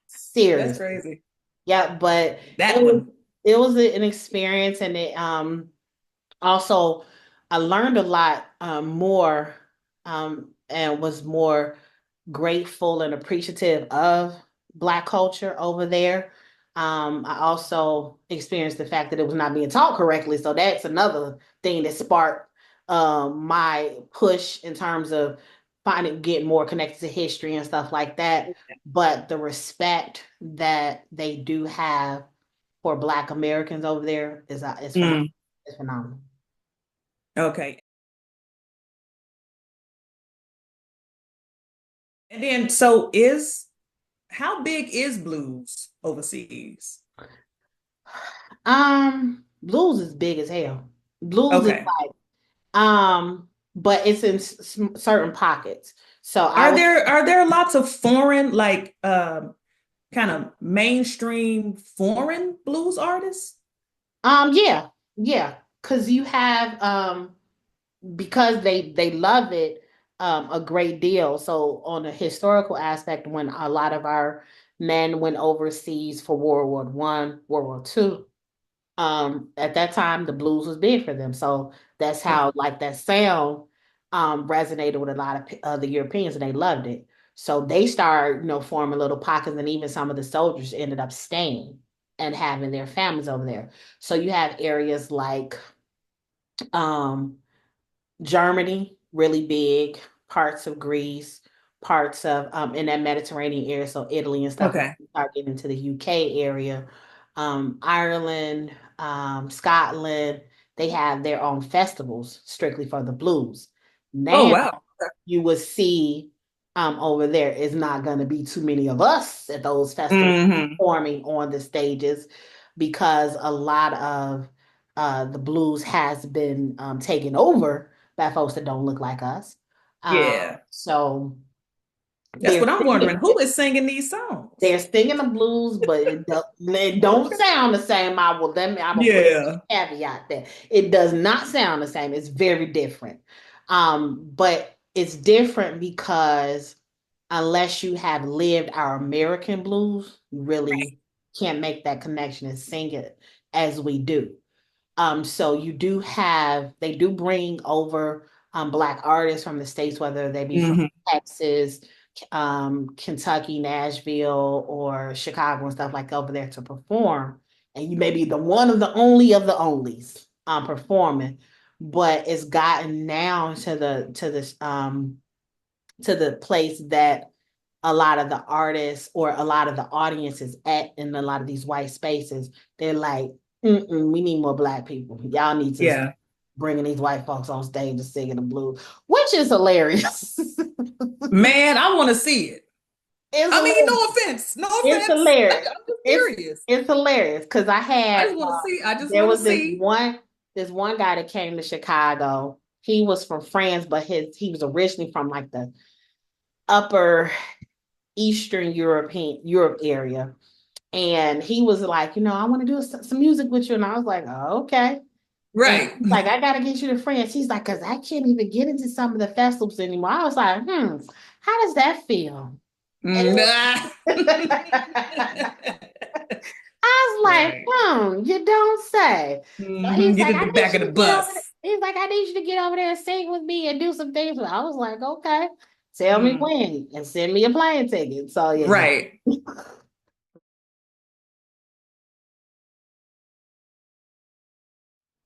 Seriously. crazy. Yeah, but it That was one. it was an experience, and it also I learned a lot more and was more grateful and appreciative of Black culture over there. I also experienced the fact that it was not being taught correctly, so that's another thing that sparked my push in terms of finding getting more connected to history and stuff like that. But the respect that they do have for Black Americans over there is phenomenal. Mm, It's phenomenal. okay. And then, so is how big is blues overseas? Blues is big as hell. Blues is Okay. but it's in certain pockets. So I Are was, there lots of foreign, like kind of mainstream foreign blues artists? yeah, yeah, because you have because they love it a great deal. So on a historical aspect, when a lot of our men went overseas for World War I, World War II, at that time the blues was big for them. So that's Okay. how like that sound resonated with a lot of the Europeans, and they loved it. So they started, forming little pockets, and even some of the soldiers ended up staying and having their families over there. So you have areas like um Germany, really big, parts of Greece, parts of in that Mediterranean area, so Italy and stuff. Okay. Start getting into the UK area, Ireland, Scotland. They have their own festivals strictly for the blues. Oh, Now wow. you will see over there is not going to be too many of us at those festivals Hmm. performing on the stages because a lot of the blues has been taken over by folks that don't look like us. Yeah. So That's they're what I'm singing, wondering. Who is singing these songs? they're singing the blues, but it don't sound the same. I will put Yeah. a caveat there. It does not sound the same. It's very different. But it's different because unless you have lived our American blues, you really can't make that connection and sing it as we do. So they do bring over Black artists from the States, whether they be from Hmm. Texas, Kentucky, Nashville, or Chicago and stuff like over there to perform. And you may be the one of the only of the onlys performing, but it's gotten now to the place that a lot of the artists or a lot of the audiences at in a lot of these white spaces, they're like, we need more Black people. Y'all need to Yeah. bringing these white folks on stage to singing the blues, which is hilarious. Man, I want to see it. It's I mean, hilarious. no offense. No It's offense. hilarious. I'm just It's curious. it's hilarious because I just want to see. I just there want to was see. this one guy that came to Chicago. He was from France, but he was originally from like the upper Eastern Europe area. And he was like, I want to do some music with you. And I was like, oh, okay. And Right. he's like, I gotta get you to France. He's like, because I can't even get into some of the festivals anymore. I was like, how does that feel? And Nah. I was like, Right. you don't say. So Hmm. he's Get like, in I the need back you of the to get over there. bus. He's like, I need you to get over there and sing with me and do some things. I was like, okay, tell me Mm. when and send me a plane ticket. So yeah. Right.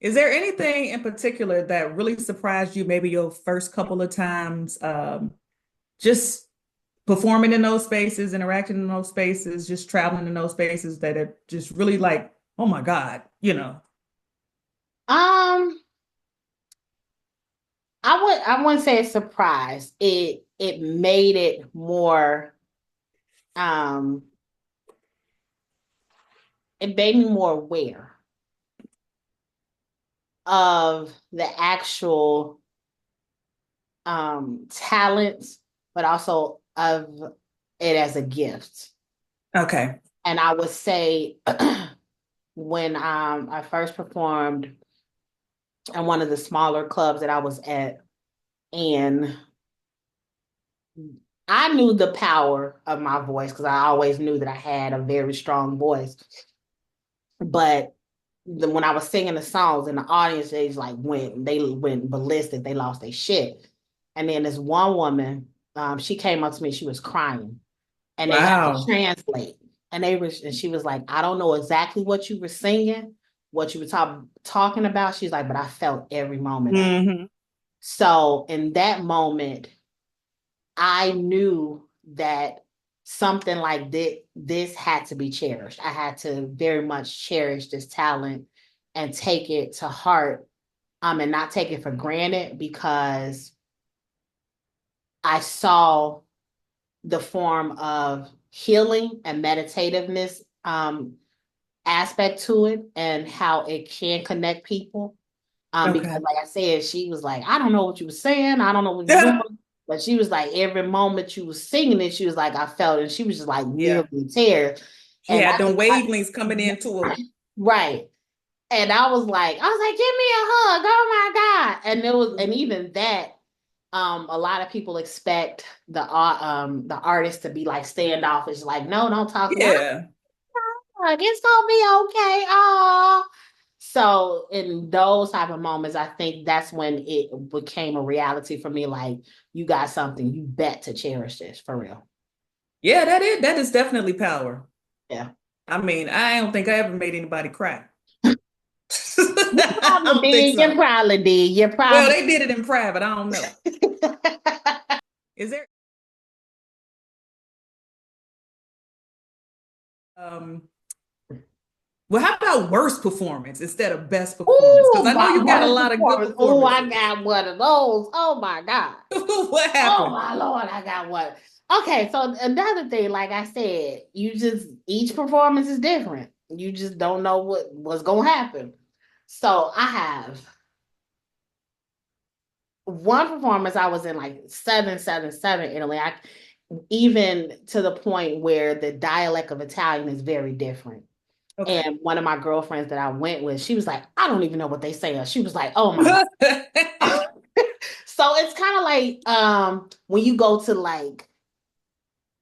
Is there anything in particular that really surprised you, maybe your first couple of times, just performing in those spaces, interacting in those spaces, just traveling in those spaces that are just really like, oh my God, you know? Um, I wouldn't say it's surprise. It made it more um it made me more aware of the actual talents, but also of it as a gift. Okay. And I would say when I first performed in one of the smaller clubs that I was at, and I knew the power of my voice because I always knew that I had a very strong voice. But when I was singing the songs in the audience, they went ballistic. They lost their shit. And then this one woman, she came up to me. She was crying, and they had to Wow. translate. And she was like, "I don't know exactly what you were singing, what you were talking about." She's like, "But I felt every moment of it." Hmm. So in that moment, I knew that something like this had to be cherished. I had to very much cherish this talent and take it to heart, and not take it for granted, because I saw the form of healing and meditativeness aspect to it, and how it can connect people. Because Okay. like I said, she was like, I don't know what you were saying. I don't know what you're doing. But she was like, every moment you was singing it, she was like, I felt it. And she was just like nearly Yeah. in tears. She And had them wavelengths coming into her. right. And I was like, give me a hug. Oh my God. And even that, a lot of people expect the artist to be like standoffish, like, no, don't talk to me. Yeah. Like, it's gonna be okay. Oh, so in those type of moments, I think that's when it became a reality for me. Like, you got something, you bet to cherish this for real. Yeah, that is definitely power. Yeah, I mean, I don't think I ever made anybody cry. you I probably don't think did. You so. probably did. You Well, probably. they did it in private. I don't know. Is there um well, how about worst performance instead of best performance? Because Ooh, I know my you got a worst lot of good performance. Oh, I performances. got one of those. Oh my God. What Oh happened? my Lord, I got one. Okay, so another thing, like I said, each performance is different. You just don't know what's gonna happen. So I have one performance. I was in like 777 Italy. I even to the point where the dialect of Italian is very different. Okay. And one of my girlfriends that I went with, she was like, I don't even know what they say. She was like, oh my God. So it's kind of like when you go to like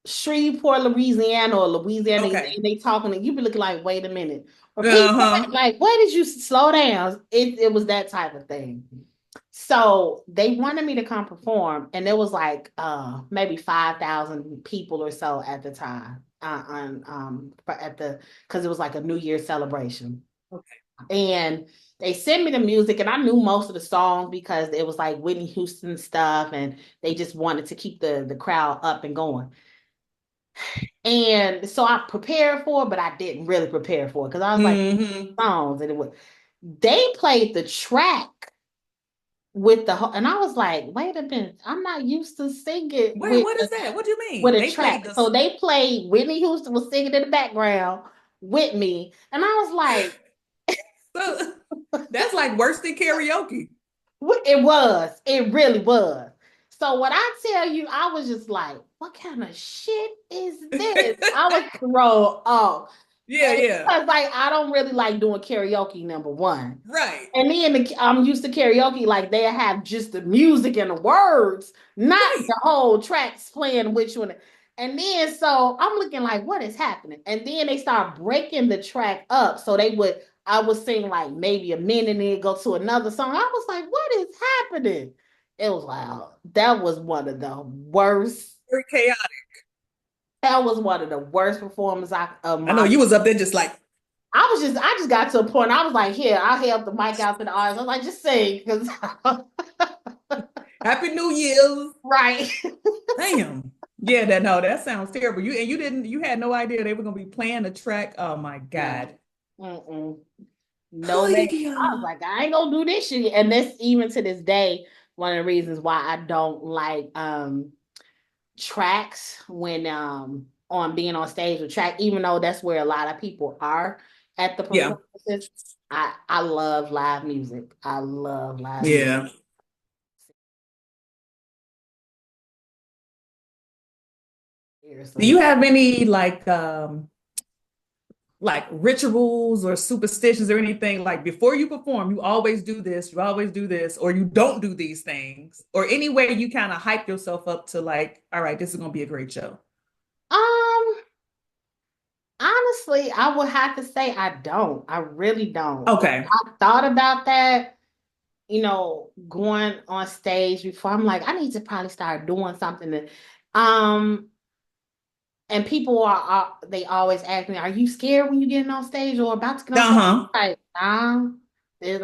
Shreveport, Louisiana, or Louisiana, Okay. and they talking, and you be looking like, wait a minute, repeat that. Uh-huh. Like, where did you slow down? It was that type of thing. So they wanted me to come perform, and there was like maybe 5,000 people or so at the time. At the because it was like a New Year's celebration. Okay. And they sent me the music, and I knew most of the songs because it was like Whitney Houston stuff, and they just wanted to keep the crowd up and going. And so I prepared for it, but I didn't really prepare for it because I was like, Hmm. songs, and they played the track with the whole, and I was like, wait a minute, I'm not used to singing Wait, what is that? What do you with mean? a They played track. the So they played, Whitney Houston was singing in the background with me, and I was like, so that's like worse than karaoke. it really was. So when I tell you, I was just like, what kind of shit is this? I was thrown off. Yeah, And yeah. because like I don't really like doing karaoke, number one. Right. And then I'm used to karaoke, like they have just the music and the words, not Right. the whole tracks playing which one. And then so I'm looking like, what is happening? And then they start breaking the track up. So I would sing like maybe a minute and then go to another song. I was like, what is happening? It was like, that was one of the worst. Very chaotic. That was one of the worst performances of I know my. you was up there just like, I just got to a point. I was like, here, I held the mic out to the audience. I was like, just sing, because Happy New Year's. right. Damn. Yeah, that no, that sounds terrible. You had no idea they were gonna be playing a track. Oh my No, God. mm-mm. No, Oh, man. I was yeah. like, I ain't gonna do this shit. And this, even to this day, one of the reasons why I don't like tracks when on being on stage with track, even though that's where a lot of people are at the Yeah. performances. I love live music. I love live music. Yeah. Do Seriously. you have any like rituals or superstitions or anything like before you perform, you always do this, or you don't do these things, or any way you kind of hype yourself up to like, all right, this is gonna be a great show. Um, Honestly, I would have to say I don't. I really don't. Okay. I thought about that, going on stage before. I'm like, I need to probably start doing something um, and people they always ask me, "Are you scared when you get on stage or about to get on stage?" Uh-huh. Like, nah,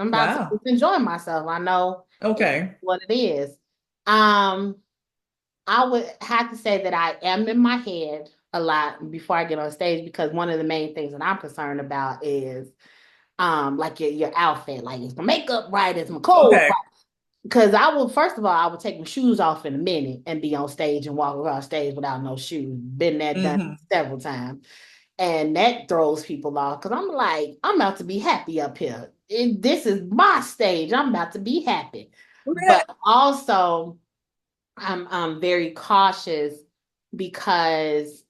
I'm about to Wow. just enjoy myself. I know it's Okay. what it is. Um, I would have to say that I am in my head a lot before I get on stage because one of the main things that I'm concerned about is like your outfit, like is my makeup right, is my clothes Okay. right? Because I will first of all, I would take my shoes off in a minute and be on stage and walk around stage without no shoes. Been there, done Hmm. several times. And that throws people off because I'm like, I'm about to be happy up here. This is my stage. I'm about to be happy. But also, I'm very cautious because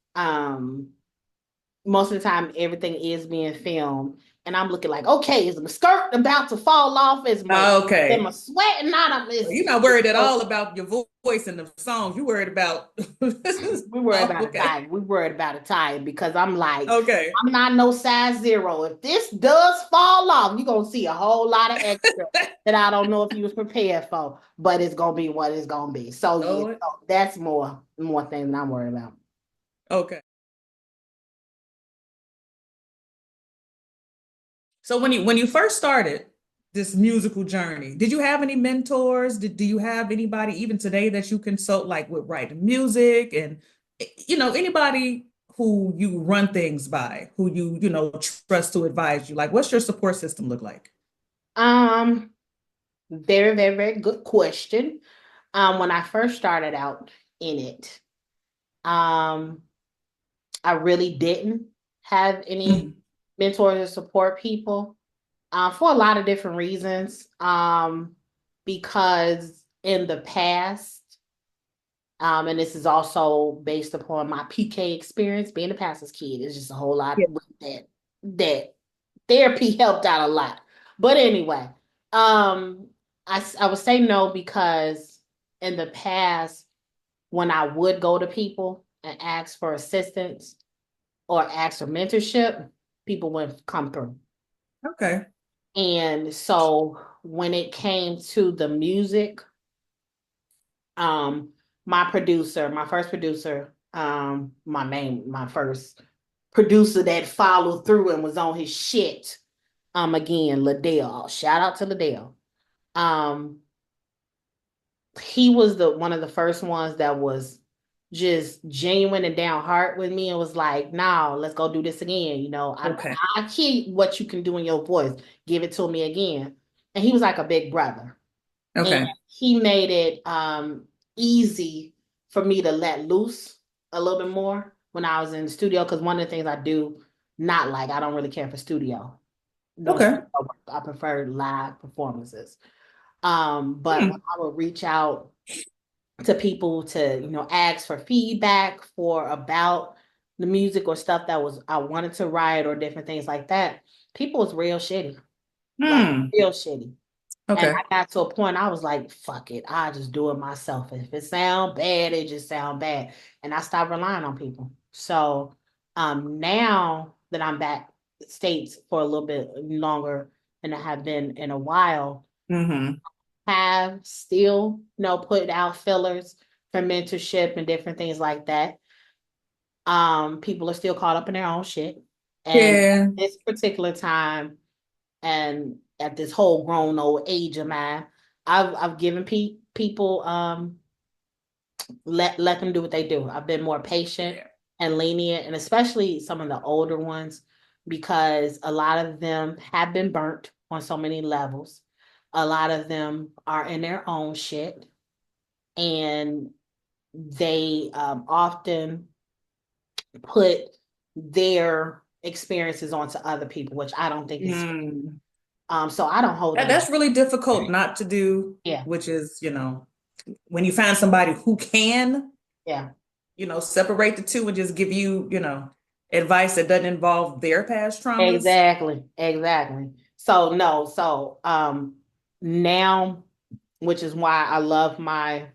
most of the time everything is being filmed and I'm looking like, okay, is my skirt about to fall off? Am I Okay. sweating out? Well, you're not worried at all about your voice in the songs. You worried about We worried oh, about a okay. tie. We worried about a tie because I'm like, Okay. I'm not no size zero. If this does fall off, you're gonna see a whole lot of extra that I don't know if you was prepared for, but it's gonna be what it's gonna be. So yeah, Lord. so that's more things that I'm worried about. Okay. So when you first started this musical journey, did you have any mentors? Do you have anybody even today that you consult like with writing music and anybody who you run things by, who you trust to advise you? Like what's your support system look like? Um, Very, very, very good question. When I first started out in it, um, I really didn't have any Mhm. mentors or support people. For a lot of different reasons. Because in the past, and this is also based upon my PK experience, being a pastor's kid is just a whole lot Yeah. with that therapy helped out a lot. But anyway, I would say no because in the past, when I would go to people and ask for assistance or ask for mentorship, people wouldn't come through. Okay. And so when it came to the music, um, my first producer, my first producer that followed through and was on his shit. Again, Liddell. Shout out to Liddell. Um, he was the one of the first ones that was just genuine and down heart with me and was like, "No, let's go do this again." Okay. I hear what you can do in your voice. Give it to me again. And he was like a big brother. And Okay. he made it easy for me to let loose a little bit more when I was in the studio. Because one of the things I do not like, I don't really care for studio. No Okay. studio work. I prefer live performances. But when Hmm. I would reach out to people to, ask for feedback for about the music or stuff that was I wanted to write or different things like that, people was real shitty. Like Hmm. real shitty. And Okay. I got to a point I was like, fuck it. I just do it myself. If it sound bad, it just sound bad. And I stopped relying on people. So now that I'm back States for a little bit longer than I have been in a while, Hmm. have still, put out fillers for mentorship and different things like that. People are still caught up in their own shit. And at Yeah. this particular time, and at this whole grown old age of mine, I've given people let them do what they do. I've been more patient Yeah. and lenient, and especially some of the older ones, because a lot of them have been burnt on so many levels. A lot of them are in their own shit, and they often put their experiences onto other people, which I don't think is Mm. so I don't hold that. That's really difficult not to do, Yeah, which is, when you find somebody who can, yeah. separate the two and just give you, advice that doesn't involve their past traumas. Exactly, exactly. So no, so now, which is why I love I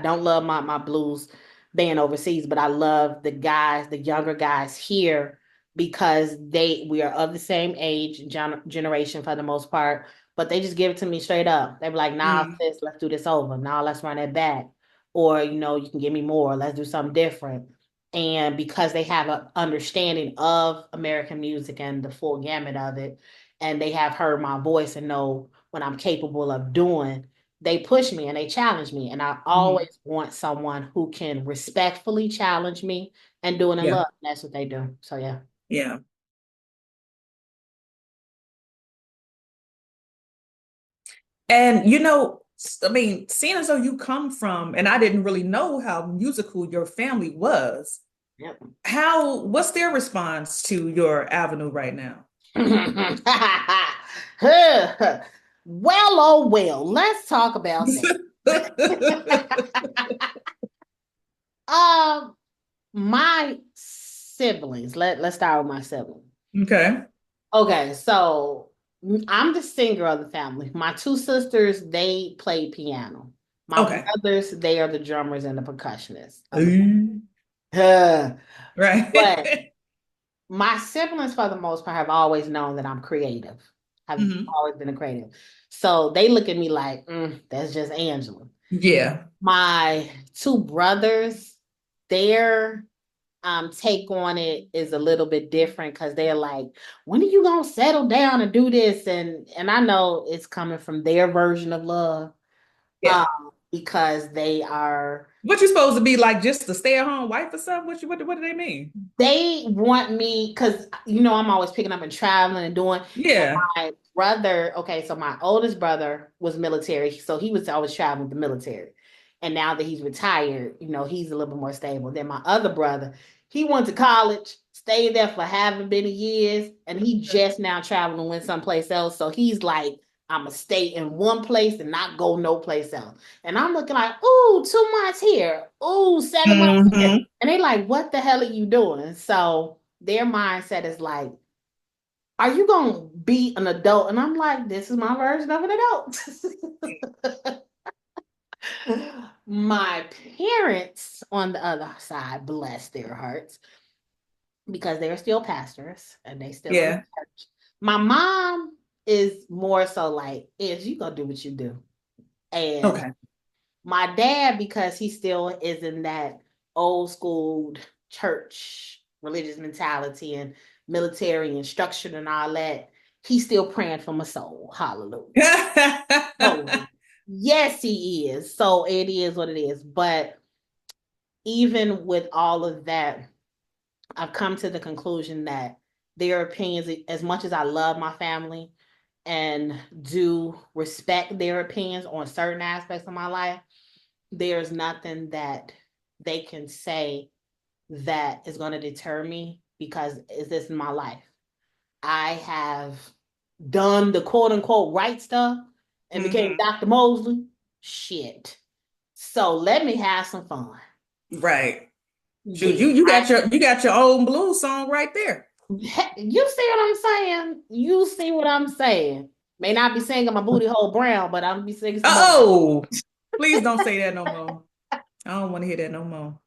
don't love my blues being overseas, but I love the guys, the younger guys here because we are of the same age, generation for the most part, but they just give it to me straight up. They be like, nah, Mm, sis, let's do this over. Nah, let's run it back. Or, you can give me more. Let's do something different. And because they have an understanding of American music and the full gamut of it, and they have heard my voice and know what I'm capable of doing, they push me and they challenge me. And I mhm. always want someone who can respectfully challenge me and do it in Yeah, love. And that's what they do. So yeah. yeah. And I mean, seeing as though you come from, and I didn't really know how musical your family was, Yep. what's their response to your avenue right now? Well, oh well, let's talk about that. um, my siblings. Let's start with my siblings. Okay. Okay, so I'm the singer of the family. My two sisters, they play piano. My Okay. brothers, they are the drummers and the percussionists of the Ooh. family. But Right. my siblings, for the most part, have always known that I'm creative. I've Hmm. always been a creative. So they look at me like, that's just Angela. Yeah. My two brothers, their take on it is a little bit different because they're like, when are you gonna settle down and do this? And I know it's coming from their version of love, Yeah. because they are What you supposed to be like, just a stay-at-home wife or something? What do they mean? they want me because I'm always picking up and traveling and doing. And Yeah. my brother, okay, so my oldest brother was military, so he was always traveling with the military. And now that he's retired, he's a little bit more stable. Then my other brother, he went to college, stayed there for haven't been years, and he just now traveling and went someplace else. So he's like, I'ma stay in one place and not go no place else. And I'm looking like, ooh, 2 months here, ooh, 7 months here. Hmm. And they like, what the hell are you doing? So their mindset is like, are you gonna be an adult? And I'm like, this is my version of an adult. My parents, on the other side, bless their hearts, because they're still pastors and they still in the Yeah. church. My mom is more so like, is you gonna do what you do. And Okay. my dad, because he still is in that old school church religious mentality and military and structured and all that, he's still praying for my soul. Hallelujah. So yes, he is. So it is what it is. But even with all of that, I've come to the conclusion that their opinions, as much as I love my family and do respect their opinions on certain aspects of my life, there's nothing that they can say that is going to deter me, because it's this in my life. I have done the quote unquote right stuff and became Hmm. Dr. Mosley. Shit. So let me have some fun. Right. Shoot, Yeah. you got your own blues song right there. You see what I'm saying? You see what I'm saying? May not be singing my booty hole brown, but I'm be singing some other. Oh, please don't say that no more. I don't want to hear that no more.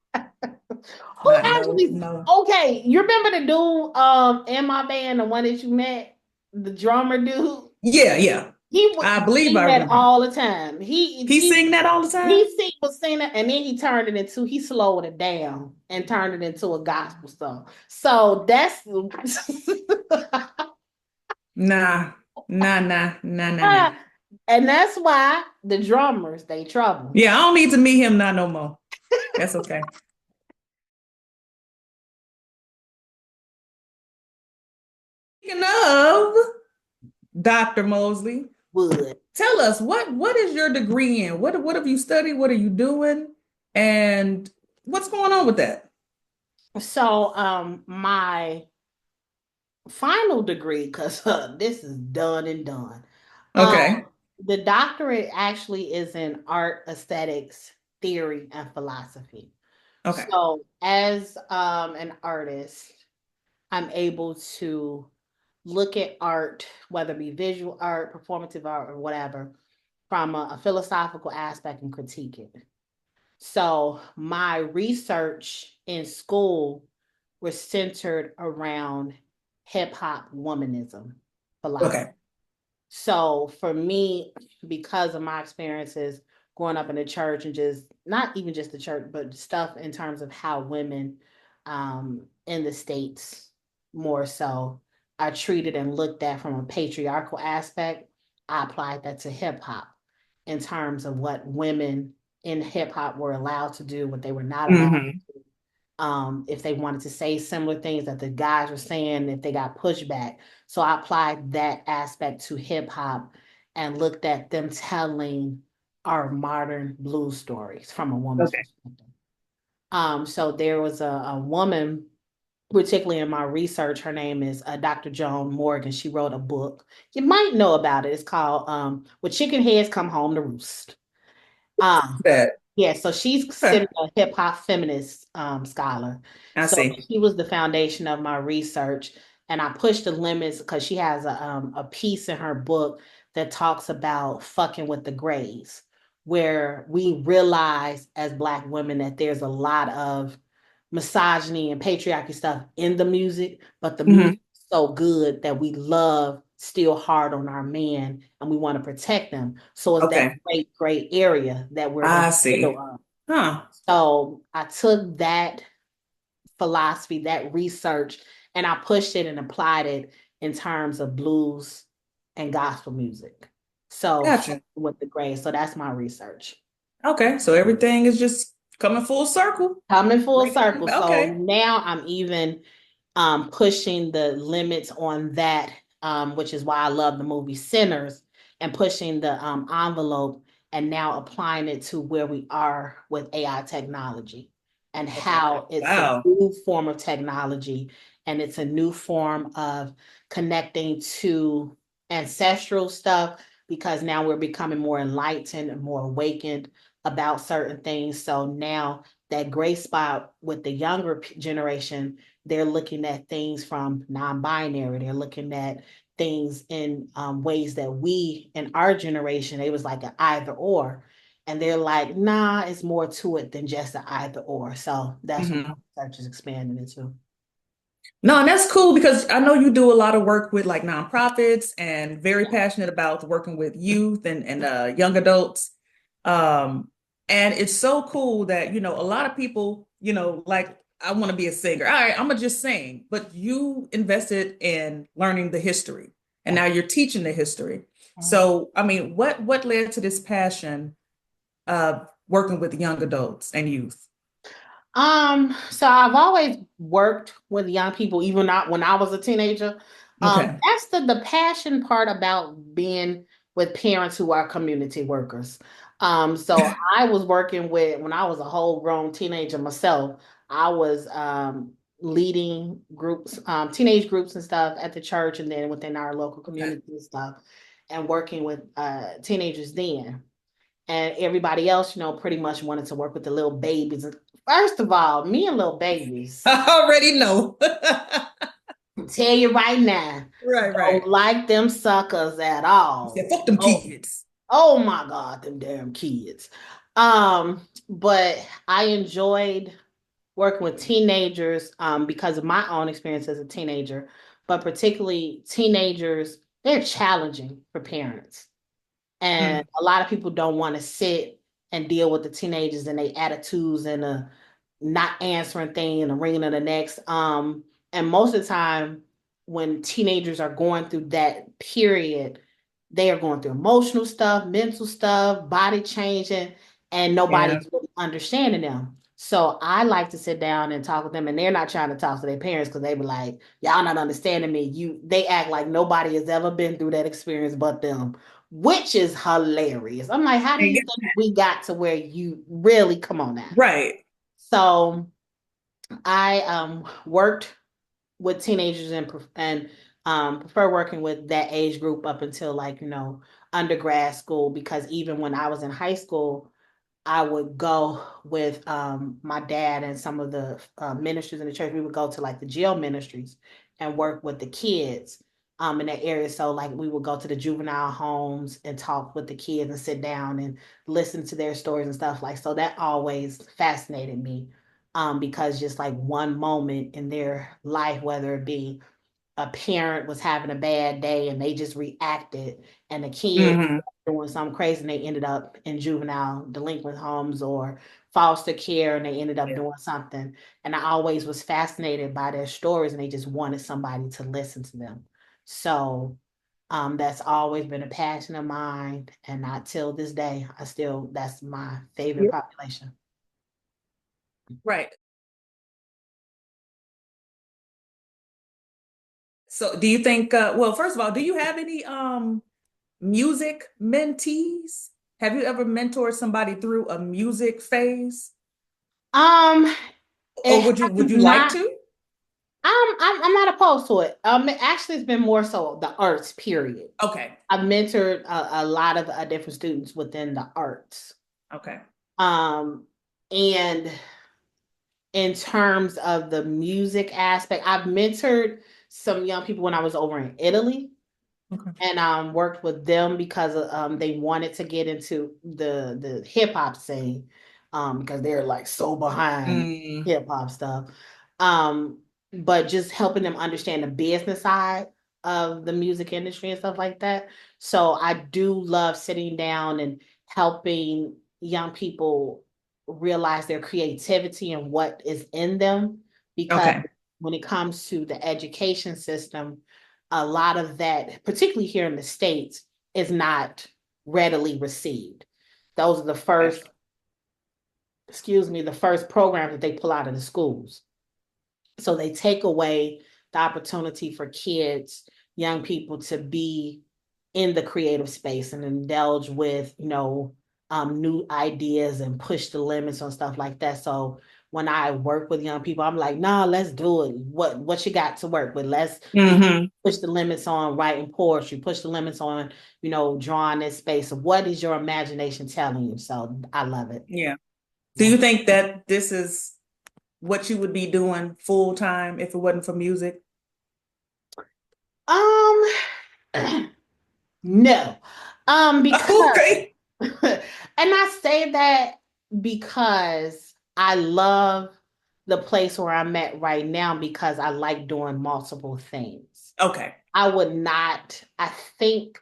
Who Not no, actually? no. Okay, you remember the dude in my band, the one that you met, the drummer dude? Yeah, yeah. He would I believe sing I that remember. all the time. He He he sing that all the time? was singing it, and then he slowed it down and turned it into a gospel song. So that's Nah, nah, nah, nah, nah, nah. and that's why the drummers they trouble. Yeah, I don't need to meet him not no more. That's okay. Speaking of Dr. Mosley, Would. tell us what is your degree in? What have you studied? What are you doing? And what's going on with that? So my final degree, because this is done and done. Um, Okay. the doctorate actually is in art, aesthetics, theory, and philosophy. Okay. So, as an artist, I'm able to look at art, whether it be visual art, performative art, or whatever, from a philosophical aspect and critique it. So my research in school was centered around hip hop womanism philosophy. Okay. So for me, because of my experiences growing up in the church and just not even just the church, but stuff in terms of how women in the States more so are treated and looked at from a patriarchal aspect, I applied that to hip hop in terms of what women in hip hop were allowed to do, what they were not allowed Hmm. if they wanted to say similar things that the guys were saying, if they got pushback. So I applied that aspect to hip hop and looked at them telling our modern blues stories from a woman's Okay. perspective. So there was a woman, particularly in my research, her name is Dr. Joan Morgan. She wrote a book. You might know about it. It's called When Chicken Heads Come Home to Roost. Um, That. yeah, so she's Okay. considered a hip hop feminist scholar. I So see. she was the foundation of my research, and I pushed the limits because she has a piece in her book that talks about fucking with the grays, where we realize as Black women that there's a lot of misogyny and patriarchy stuff in the music, but the music Hmm. is so good that we love still hard on our men and we want to protect them. So it's that Okay. great gray area that we're in I the middle see. of. Huh. So I took that philosophy, that research, and I pushed it and applied it in terms of blues and gospel music. So Gotcha. with the gray. So that's my research. Okay. So everything is just coming full circle. Coming full Bring circle. it. So Okay. now I'm even pushing the limits on that, which is why I love the movie Sinners, and pushing the envelope and now applying it to where we are with AI technology and Okay. how it's a Wow. new form of technology and it's a new form of connecting to ancestral stuff because now we're becoming more enlightened and more awakened about certain things. So now that gray spot with the younger generation, they're looking at things from non-binary. They're looking at things in ways that we in our generation, it was like an either or. And they're like, nah, it's more to it than just an either or. So that's what Hmm. my research is expanding into. No, and that's cool because I know you do a lot of work with like nonprofits and very passionate about working with youth and young adults. Um, and it's so cool that, a lot of people, like I want to be a singer. All right, I'm gonna just sing, but you invested in learning the history and Yeah. now you're teaching the history. Mhm. So, I mean, what led to this passion working with young adults and youth? So I've always worked with young people, even not when I was a teenager. Okay. That's the passion part about being with parents who are community workers. So I was working with when I was a whole grown teenager myself, I was leading groups, teenage groups and stuff at the church and then within our local Okay. community and stuff, and working with teenagers then. And everybody else, pretty much wanted to work with the little babies. First of all, me and little babies, I already know. I'll tell you right now, Right, don't right. like them suckers at You said, all. fuck them Oh, kids. oh my God, them damn kids. But I enjoyed working with teenagers because of my own experience as a teenager, but particularly teenagers, they're challenging for parents. And Mm. a lot of people don't want to sit and deal with the teenagers and their attitudes and not answering thing and the ringing of the necks. And most of the time, when teenagers are going through that period, they are going through emotional stuff, mental stuff, body changing, and Yeah. nobody's really understanding them. So I like to sit down and talk with them, and they're not trying to talk to their parents because they be like, "Y'all not understanding me." They act like nobody has ever been through that experience but them, which is hilarious. I'm like, how do And you get- think we got to where you really come on now? Right. So I worked with teenagers and prefer working with that age group up until like undergrad school because even when I was in high school, I would go with my dad and some of the ministers in the church. We would go to like the jail ministries and work with the kids in that area. So like we would go to the juvenile homes and talk with the kids and sit down and listen to their stories and stuff like so that always fascinated me. Because just like one moment in their life, whether it be a parent was having a bad day and they just reacted and the kid Hmm. doing something crazy and they ended up in juvenile delinquent homes or foster care and they ended up Yeah. doing something. And I always was fascinated by their stories and they just wanted somebody to listen to them. So that's always been a passion of mine. And not till this day, that's my favorite Yeah. population. Right. So do you think, well, first of all, do you have any music mentees? Have you ever mentored somebody through a music phase? Um, it Or has would you like not. to? I'm not opposed to it. Actually, it's been more so the arts. Period. Okay. I've mentored a lot of different students within the arts. Okay. Um, and in terms of the music aspect, I've mentored some young people when I was over in Italy Okay. and worked with them because they wanted to get into the hip hop scene because they're like so behind Mm, hip hop stuff. Um, but just helping them understand the business side of the music industry and stuff like that. So I do love sitting down and helping young people realize their creativity and what is in them because okay. when it comes to the education system a lot of that, particularly here in the States, is not readily received. Those are the Okay. first, excuse me, the first programs that they pull out of the schools. So they take away the opportunity for kids, young people to be in the creative space and indulge with, new ideas and push the limits on stuff like that. So when I work with young people, I'm like, nah, let's do it. What you got to work with? Let's you Hmm. push the limits on writing poetry, push the limits on, drawing this space. What is your imagination telling you? So I love it. Yeah. Do Yeah. you think that this is what you would be doing full time if it wasn't for music? Um, no. Because Okay. and I say that because I love the place where I'm at right now because I like doing multiple things. Okay. I would not, I think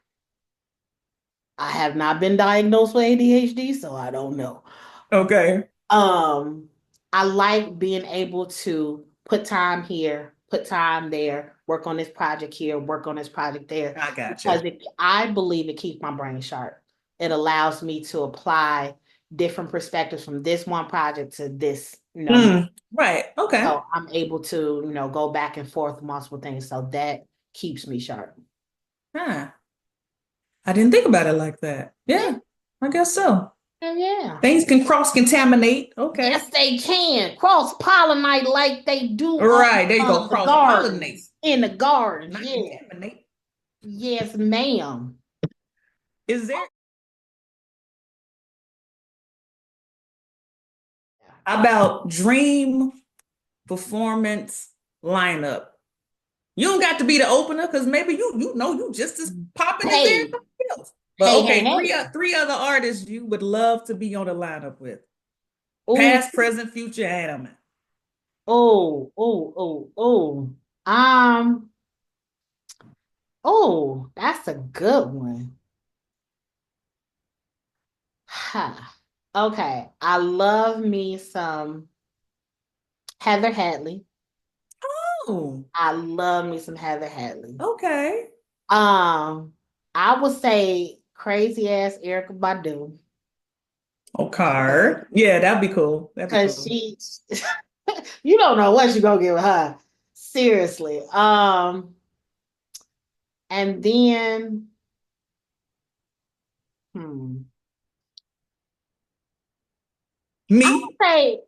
I have not been diagnosed with ADHD, so I don't know. Okay. Um, I like being able to put time here, put time there, work on this project here, work on this project there, I got you. because I believe it keeps my brain sharp. It allows me to apply different perspectives from this one project to this, Mm, right. Okay. so I'm able to, go back and forth multiple things. So that keeps me sharp. Huh. I didn't think about it like that. Yeah, Yeah, I guess so. yeah. Things can cross contaminate. Okay. Yes, they can cross pollinate like they do All on right. There you go. the Cross pollinate, gardens, in the gardens. not Yeah. contaminate. Yes, ma'am. Is there about dream performance lineup? You don't got to be the opener because maybe you just as popping as Hey, everybody else. But hey, hey, okay, hey. three other artists you would love to be on the lineup with. Oh, Past, present, future, and oh. Oh, that's a good one. Huh. Okay. I love me some Heather Hadley. Oh, I love me some Heather Hadley. okay. Um, I would say crazy ass Erica Badu. Okay. Yeah, that'd be cool. That'd be Cause cool. she you don't know what you're gonna get with her. Seriously. And then hmm, I would Me? say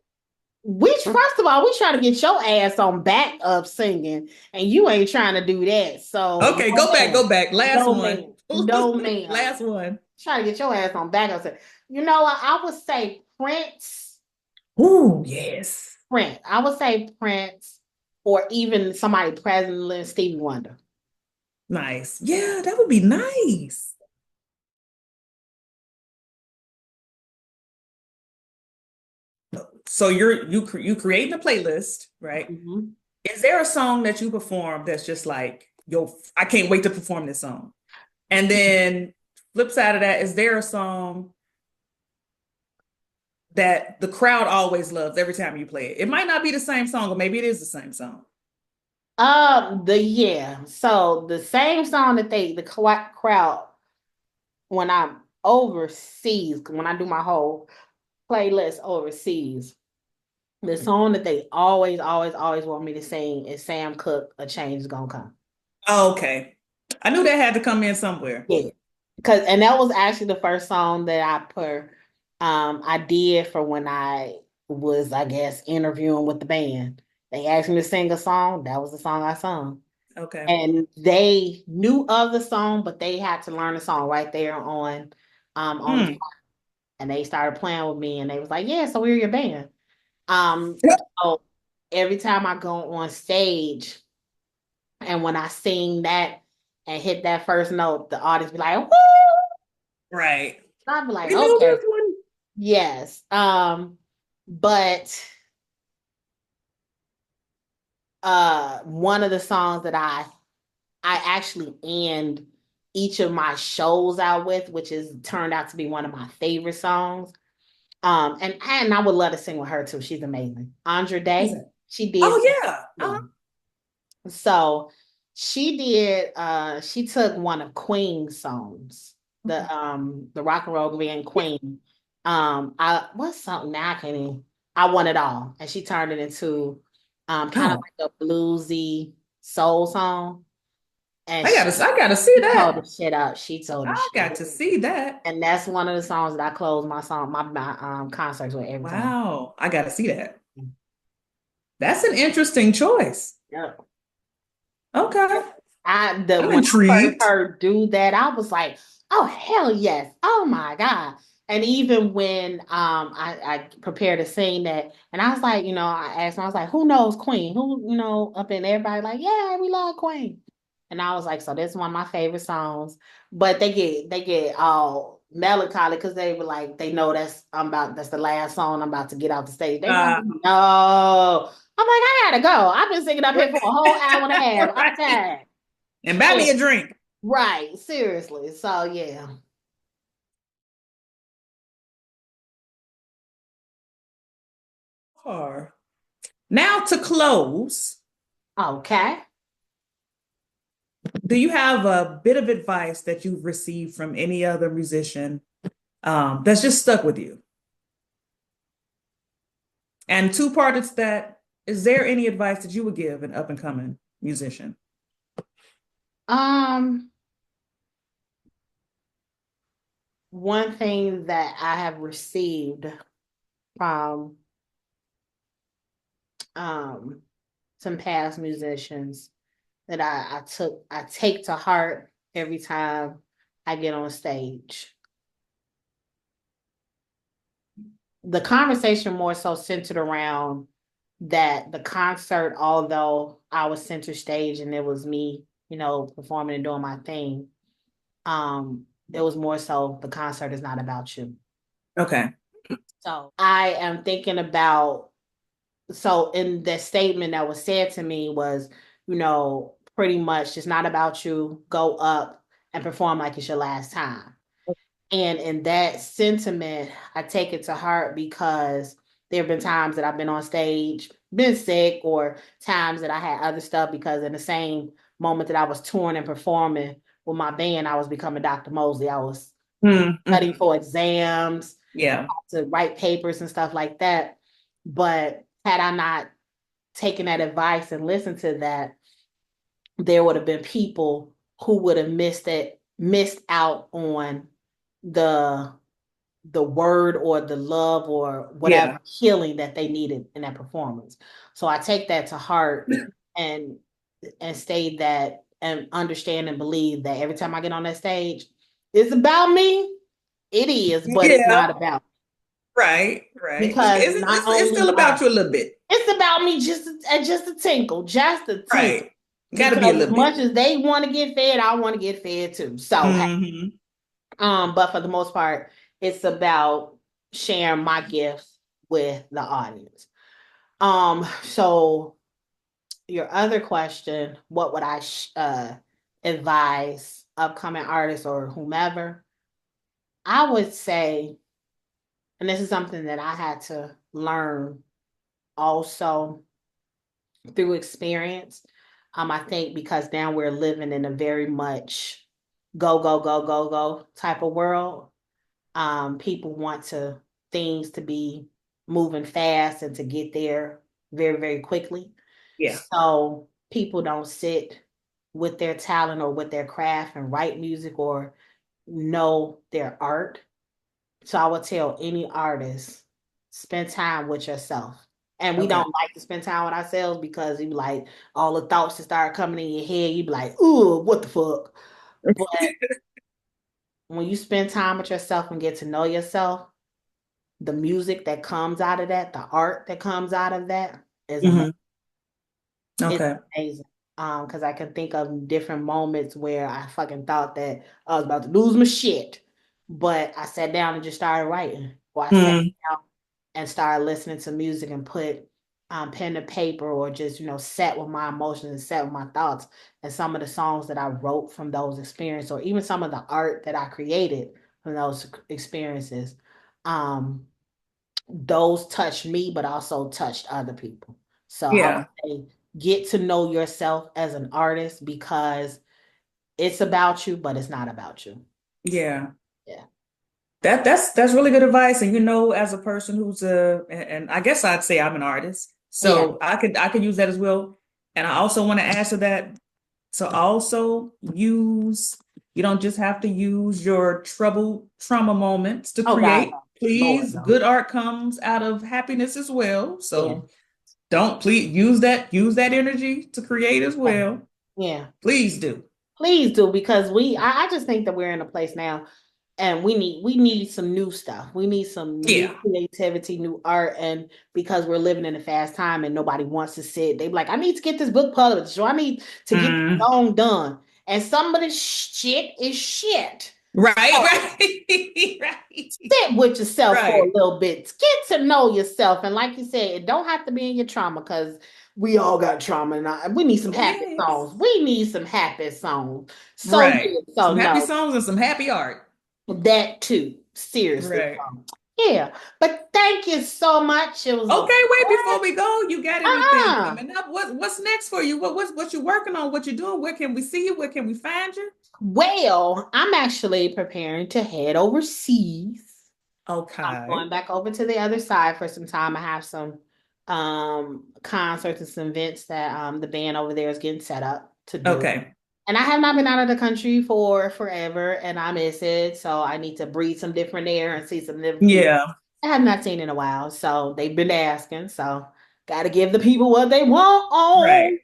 first of all, we trying to get your ass on back up singing, and you ain't trying to do that. So Okay, no go ma'am. back. Last No one. ma'am. No ma'am. Last one. Trying to get your ass on back up. You know what? I would say Prince. Ooh, yes. Prince. I would say Prince, or even somebody present Stevie Wonder. Nice. Yeah, that would be nice. So you creating a playlist, right? Mhm. Is there a song that you perform that's just like, yo, I can't wait to perform this song? And then flip side of that, is there a song that the crowd always loves every time you play it? It might not be the same song, or maybe it is the same song. So the same song that crowd when I'm overseas, when I do my whole playlist overseas, the song that they always, always, always want me to sing is Sam Cooke, A Change Is Gonna Come. Oh, okay. I knew that had to come in somewhere. Yeah. And that was actually the first song that I did for when I was, I guess, interviewing with the band. They asked me to sing a song. That was the song I sung. Okay. And they knew of the song, but they had to learn the song right there on the Hmm. fly. And they started playing with me and they was like, yeah, so we're your band. Um, so every time I go on stage and when I sing that and hit that first note, the audience be like, woo! Right. I'd be like, We know okay, this one. yes. But one of the songs that I actually end each of my shows out with, which is turned out to be one of my favorite songs. And I would love to sing with her too. She's amazing. Andra Who's Day, that? she did Oh some, yeah. yeah. So she took one of Queen's songs, Okay. the rock and roll band Queen. I what's something now I can't even, I Want It All. And she turned it into kind of Oh, like a bluesy soul song. And I gotta see she told that. the shit up. She told the I shit. got to see that. And that's one of the songs that I close my concerts with every time. Wow. I gotta see that. That's an interesting choice. Yep. Okay. I'm When I first intrigued. heard do that, I was like, oh hell yes. Oh my God. And even when I prepared to sing that, and I was like, I asked him, I was like, who knows Queen? Who, up in everybody like, yeah, we love Queen. And I was like, so this is one of my favorite songs. But they get all melancholy because they were like, they know that's the last song I'm about to get off the stage. They like, Uh, no. I'm like, I gotta go. I've been singing up here for a whole hour and a half. I'm right. tired. And buy me Yeah, a drink. right. Seriously. So yeah. Or now to close, Okay. do you have a bit of advice that you've received from any other musician that's just stuck with you? And two parts to that, is there any advice that you would give an up and coming musician? Um, One thing that I have received from um some past musicians that I take to heart every time I get on stage. The conversation more so centered around that the concert, although I was center stage and it was me, performing and doing my thing, it was more so the concert is not about you. Okay. So I am thinking about, so in the statement that was said to me was, pretty much it's not about you, go up and perform like it's your last time. And in that sentiment, I take it to heart because there have been times that I've been on stage, been sick, or times that I had other stuff because in the same moment that I was touring and performing with my band, I was becoming Dr. Mosley. I was Mm-hmm. studying for exams, Yeah. to write papers and stuff like that. But had I not taken that advice and listened to that, there would have been people who would have missed out on the the word or the love or whatever Yeah. healing that they needed in that performance. So I take that to heart and stay that and understand and believe that every time I get on that stage, it's about me. It is, but it's Yeah. not about Right. Right. because not It's still only about you a little bit. it's about me just a tinkle, just a tinkle. Right. Got to be a Because as little much bit. as they want to get fed, I want to get fed too. So, hey, Hmm. but for the most part, it's about sharing my gifts with the audience. So your other question, what would I advise upcoming artists or whomever? I would say, and this is something that I had to learn also through experience. I think because now we're living in a very much go, go, go, go, go type of world. People want things to be moving fast and to get there very, very quickly. Yeah. So people don't sit with their talent or with their craft and write music or know their art. So I would tell any artist, spend time with yourself. And we Okay. don't like to spend time with ourselves because you like all the thoughts that start coming in your head. You be like, ooh, what the fuck? But when you spend time with yourself and get to know yourself, the music that comes out of that, the art that comes out of that is amazing. Hmm. It's Okay. amazing. Because I can think of different moments where I fucking thought that I was about to lose my shit. But I sat down and just started writing. Or I sat Mm. down and started listening to music and put pen to paper or just, sat with my emotions and sat with my thoughts. And some of the songs that I wrote from those experiences, or even some of the art that I created from those experiences, um, those touched me, but also touched other people. So I would Yeah. say get to know yourself as an artist because it's about you, but it's not about you. Yeah. Yeah. That's really good advice. And as a person who's and I guess I'd say I'm an artist, Yeah. so I could use that as well. And I also want to add to that to also use, you don't just have to use your trouble trauma moments to Oh God, create. no. Lord, Please, no. good art comes out of happiness as well. Yeah. So don't please use that energy to create as Yeah. well. Yeah. Please do. Please do because I just think that we're in a place now and we need some new stuff. We need some new Yeah. creativity, new art, and because we're living in a fast time and nobody wants to sit, they be like, I need to get this book published, so I need to get this Mm. song done. And some of this shit is shit. Right, So right, right, sit with yourself for a right. little bit. Get to know yourself. And like you said, it don't have to be in your trauma because we all got trauma and we need some Oh, happy yes. songs. We need some happy songs. So Right. yeah, so Some happy no, songs and some happy art. that too. Seriously. Right. Yeah. But thank you so much. It was a Okay, wait, before pleasure. we go, you got anything Uh-uh. coming up? What's next for you? What you working on? What you doing? Where can we see you? Where can we find you? Well, I'm actually preparing to head overseas. I'm Okay. going back over to the other side for some time. I have some concerts and some events that the band over there is getting set up to do. Okay. And I have not been out of the country for forever and I miss it. So I need to breathe some different air and see some different people Yeah. I have not seen in a while. So they've been asking. So gotta give the people what they want Right.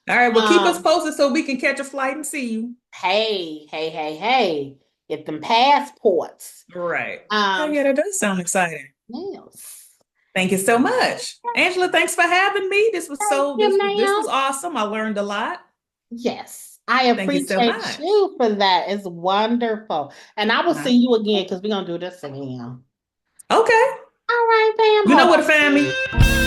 on. All right. Well, keep us Um, posted so we can catch a flight and see you. hey, hey, hey, hey, get them passports. Right. Okay. Um, Yeah, that does sound exciting. yes. Thank you so much, Angela. Thanks for having me. This was Thank so you, this ma'am. was awesome. I learned a lot. Yes, I Thank you so appreciate much. you for that. It's wonderful. And I will see Wow. you again because we're gonna do this again. Okay. All right, fam. You know Hold where to on. find me.